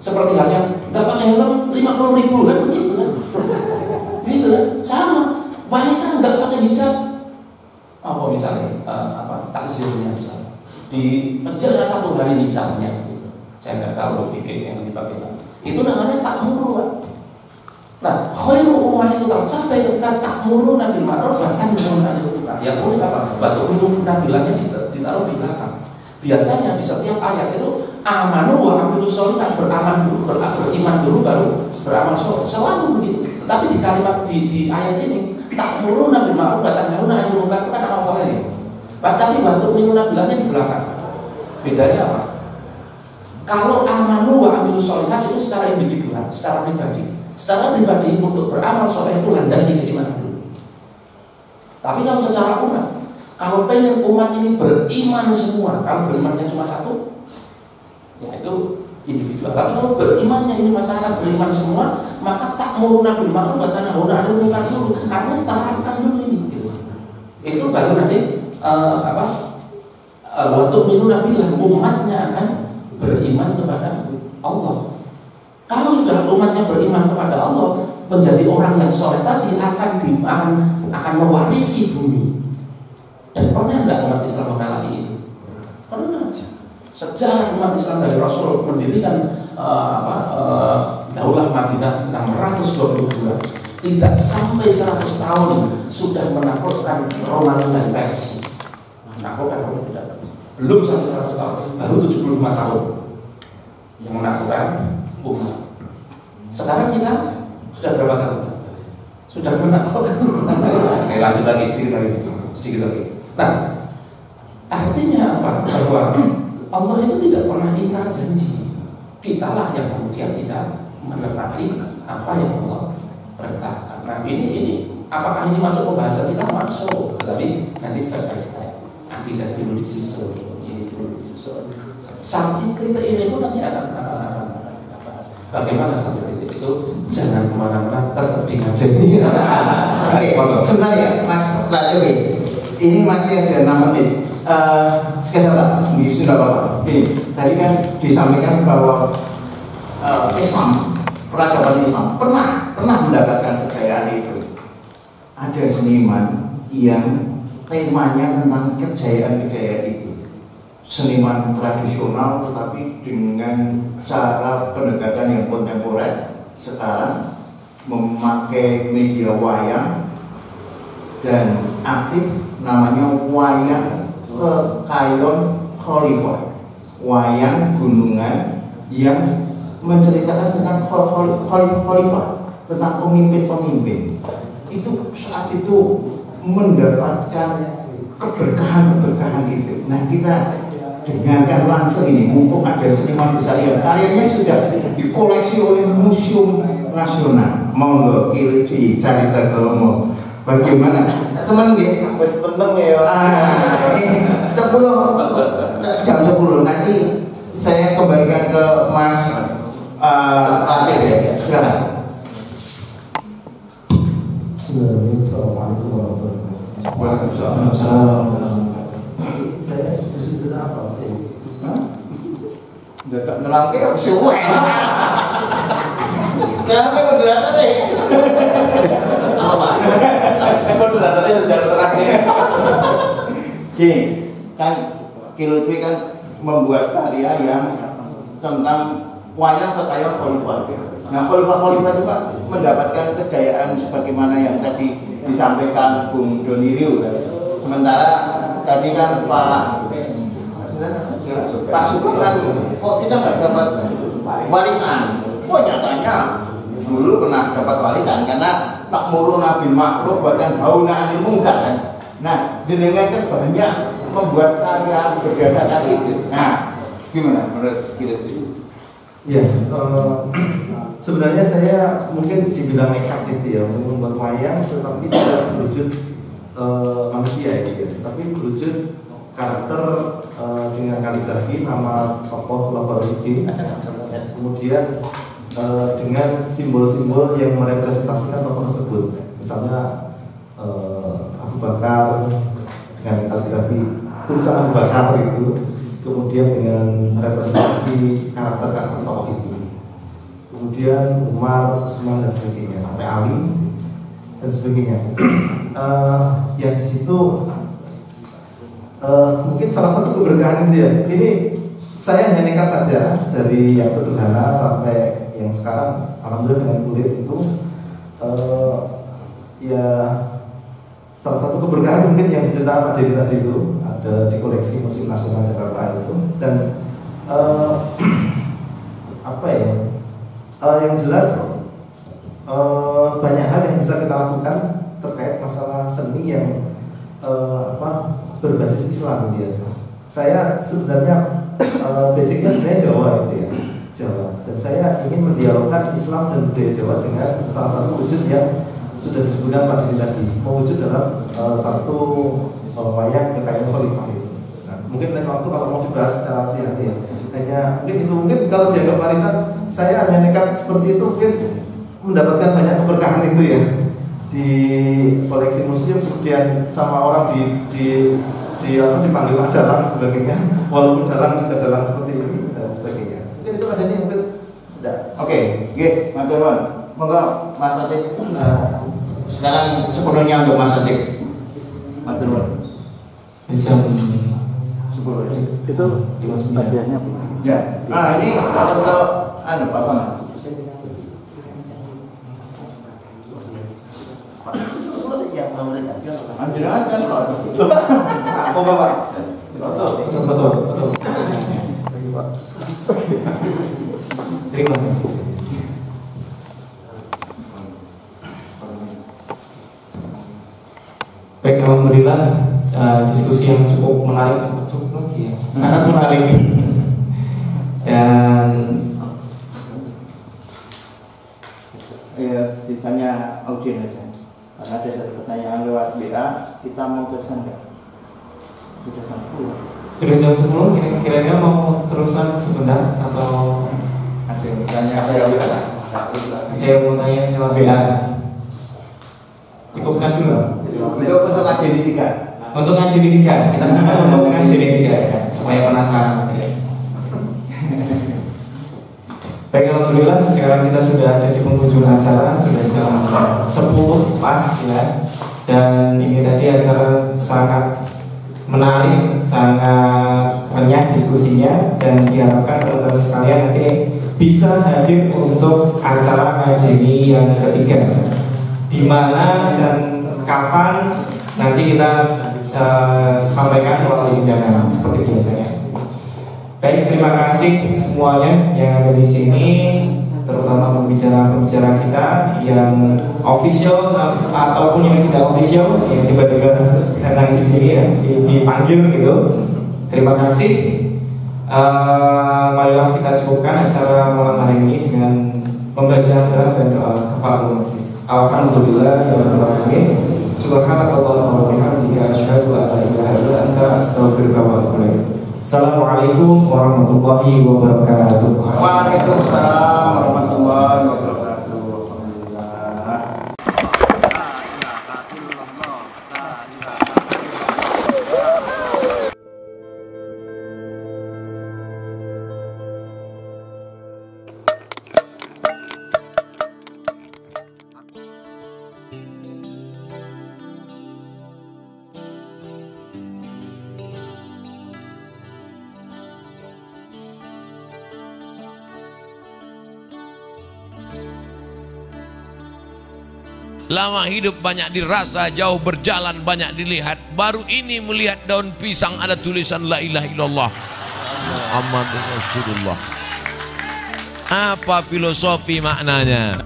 Seperti halnya nggak pakai helm 50.000 kan begitu kan? Gitu kan? Sama wanita nggak pakai hijab apa misalnya takzirnya misalnya di penjara 1 hari misalnya gitu. Saya nggak tahu fikih yang dipakai itu namanya ta'muru kan? Nah khairu ummah itu tercapai ketika ta'muru bil ma'ruf wa tanhauna 'anil munkar. Yang unik apa? Batu minum bilangnya ditaruh di belakang. Biasanya di setiap ayat itu amanu wa amilus sholihat, beriman dulu baru beramal soleh, selalu begitu. Tetapi di kalimat di ayat ini ta'muruna bil ma'ruf wa tanhauna 'anil munkar itu kan amal soleh. Tapi waktu minuna bilangnya di belakang. Bedanya apa? Kalau amanu wa amilus sholihat itu secara individual, secara pribadi. Secara pribadi untuk beramal soleh itu landasi keimanan dulu. Tapi kalau secara umat, kalau pengen umat ini beriman semua, kalau berimannya cuma satu, ya itu individual. Tapi kalau berimannya ini masyarakat beriman semua, maka ta'muruna bil ma'ruf wa tanhauna 'anil munkar dulu. Karena terapkan dulu ini. Gitu. Itu baru nanti waktu minuna billah umatnya akan beriman kepada Allah. Kalau sudah umatnya beriman kepada Allah, menjadi orang yang soleh tadi akan mewarisi bumi. Dan pernah nggak umat Islam mengalami itu? Pernah. Sejarah umat Islam dari Rasul mendirikan Daulah Madinah 622, tidak sampai 100 tahun sudah menaklukkan Romawi dan Persia. Menaklukkan Romawi dan Persia. Belum sampai 100 tahun, baru 75 tahun yang menaklukkan umat. Sekarang kita sudah berapa tahun? Sudah menaklukkan. Oke, lanjut lagi sedikit lagi. Nah, artinya apa? Bahwa Allah itu tidak pernah ingkar janji. Kitalah yang kemudian tidak menepati apa yang Allah perintahkan. Nah, ini apakah ini masuk pembahasan kita? Masuk. Tapi nanti step by step. Akidah dulu disusun, ini dulu disusun. Sampai kritik ini pun nanti akan bahas. Bagaimana sampai kritik itu? Jangan kemana-mana, tetap di ngaji. Oke, sebentar ya, Mas Rajowi. Ini masih ada 6 menit. Sekedar Pak, ini sudah Bapak. Gini, tadi kan disampaikan bahwa Islam, peradaban Islam pernah mendapatkan kejayaan itu. Ada seniman yang temanya tentang kejayaan-kejayaan itu. Seniman tradisional tetapi dengan cara pendekatan yang kontemporer sekarang memakai media wayang dan aktif, namanya wayang Kekayon Khalifah, wayang gunungan yang menceritakan tentang Khalifah, tentang pemimpin-pemimpin. Itu saat itu mendapatkan keberkahan itu. Nah, kita dengarkan langsung ini, mumpung ada seniman besar yang karyanya sudah dikoleksi oleh Museum Nasional. Monggo Kilitwi cerita kalau mau bagaimana teman nggih wis peneng ya. Jam 10 nanti saya kembalikan ke Mas Rakyat ya. Silakan. Assalamualaikum warahmatullahi wabarakatuh. Waalaikumsalam. Saya sesudah apa? Dadak nerangke kok suwe. Nerangke moderator deh. Apa? Moderatornya sudah terakhir. Gini, kan Kilutwi kan membuat karya yang tentang wayang Kekayon Khalifah. Nah, Khalifah juga mendapatkan kejayaan sebagaimana yang tadi disampaikan Bung Doni Riu. Sementara tadi kan Pak Sugeng kan kok kita nggak dapat warisan? Oh, nyatanya dulu pernah dapat warisan karena ta'muruna bil ma'ruf wa tanhauna 'anil munkar kan. Nah, jenengan kan banyak membuat karya berdasarkan itu. Nah, gimana menurut kita itu? Ya, sebenarnya saya mungkin dibilang nekat gitu ya, membuat wayang tetapi tidak berwujud manusia ya, tapi berwujud karakter dengan kaligrafi nama tokoh Labarudin, kemudian dengan simbol-simbol yang merepresentasikan tokoh tersebut, misalnya Abu Bakar dengan kaligrafi tulisan Abu Bakar itu, kemudian dengan representasi karakter tokoh itu, kemudian Umar, Utsman dan sebagainya sampai Ali dan sebagainya. Yang di situ mungkin salah satu keberkahan itu ya. Ini saya hanya nekat saja dari yang sederhana sampai yang sekarang alhamdulillah dengan kulit itu ya salah satu keberkahan mungkin yang diceritakan Pak Dedi tadi itu ada di koleksi Museum Nasional Jakarta itu. Dan apa ya, yang jelas banyak hal yang bisa kita lakukan terkait masalah seni yang berbasis Islam gitu ya. Saya sebenarnya basicnya sebenarnya Jawa gitu ya, Jawa. Dan saya ingin mendialogkan Islam dan budaya Jawa dengan salah satu wujud yang sudah disebutkan Pak Didi tadi, mewujud dalam satu wayang kekayaan khalifah itu. Nah, mungkin lain waktu kalau mau dibahas secara hati-hati ya. Hanya mungkin kalau dianggap warisan, saya hanya nekat seperti itu mungkin mendapatkan banyak keberkahan itu ya di koleksi museum, kemudian sama orang dipanggil dalang sebagainya, walaupun dalang tidak dalang seperti ini dan sebagainya. Mungkin itu adanya mungkin tidak. Oke, matur nuwun. Monggo Mas Atik, sekarang sepenuhnya untuk Mas Atik. Matur nuwun. Jam 10 itu hadiahnya. Ya. Nah, ini untuk Pak Bang. Anjuran kan Pak. Aku Bapak. Betul. Terima kasih. Baik, alhamdulillah diskusi yang cukup menarik, sangat menarik. Dan ditanya audien aja. Karena ada satu pertanyaan lewat BA, kita mau terusan nggak? Sudah jam 10. Sudah jam 10, kira-kira mau terusan sebentar atau ada yang bertanya? Ada yang mau tanya lewat BA? Cukupkan dulu. Untuk AJD 3. Untuk AJD 3, kita sampai untuk AJD 3 ya, supaya penasaran. Baik, alhamdulillah sekarang kita sudah ada di penghujung acara, sudah jam 10 pas ya. Dan ini tadi acara sangat menarik, sangat renyah diskusinya, dan diharapkan teman-teman sekalian nanti bisa hadir untuk acara kajian yang ketiga. Di mana dan kapan nanti kita sampaikan melalui undangan seperti biasanya. Baik, terima kasih semuanya yang ada di sini, terutama pembicara-pembicara kita yang official ataupun yang tidak official, yang tiba-tiba datang di sini ya, dipanggil gitu. Terima kasih. Marilah kita cukupkan acara malam hari ini dengan membaca doa dan doa kafaratul majlis. Alhamdulillah ya rabbil alamin. Subhanakallahumma wa bihamdika asyhadu an la ilaha illa anta astaghfiruka wa atubu ilaik. Assalamualaikum warahmatullahi wabarakatuh. Waalaikumsalam warahmatullahi wabarakatuh. Lama hidup banyak dirasa, jauh berjalan banyak dilihat. Baru ini melihat daun pisang ada tulisan la ilaha illallah Muhammadur Rasulullah. Apa filosofi maknanya?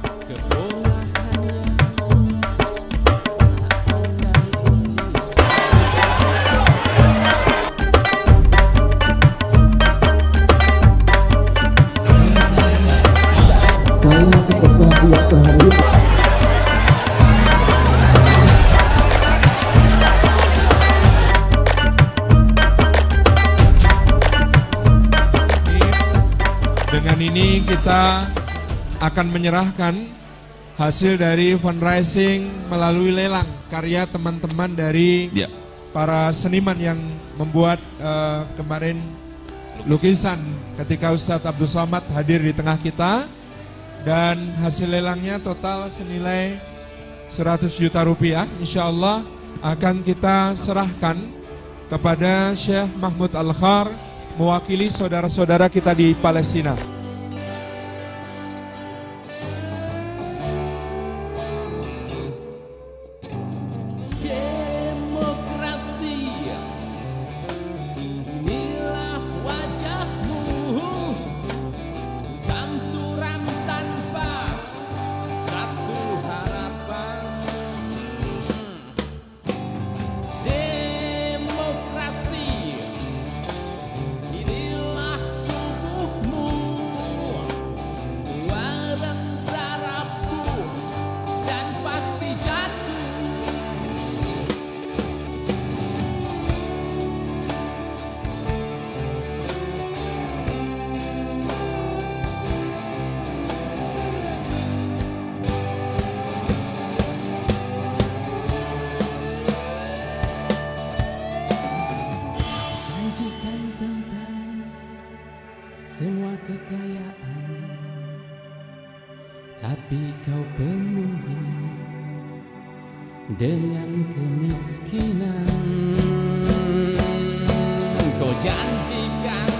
Dengan ini kita akan menyerahkan hasil dari fundraising melalui lelang karya teman-teman dari para seniman yang membuat kemarin lukisan ketika Ustadz Abdul Somad hadir di tengah kita, dan hasil lelangnya total senilai 100 juta rupiah. Insya Allah akan kita serahkan kepada Syekh Mahmud Al-Khar mewakili saudara-saudara kita di Palestina. Inilah tapi kau penuhi dengan kemiskinan. Kau janjikan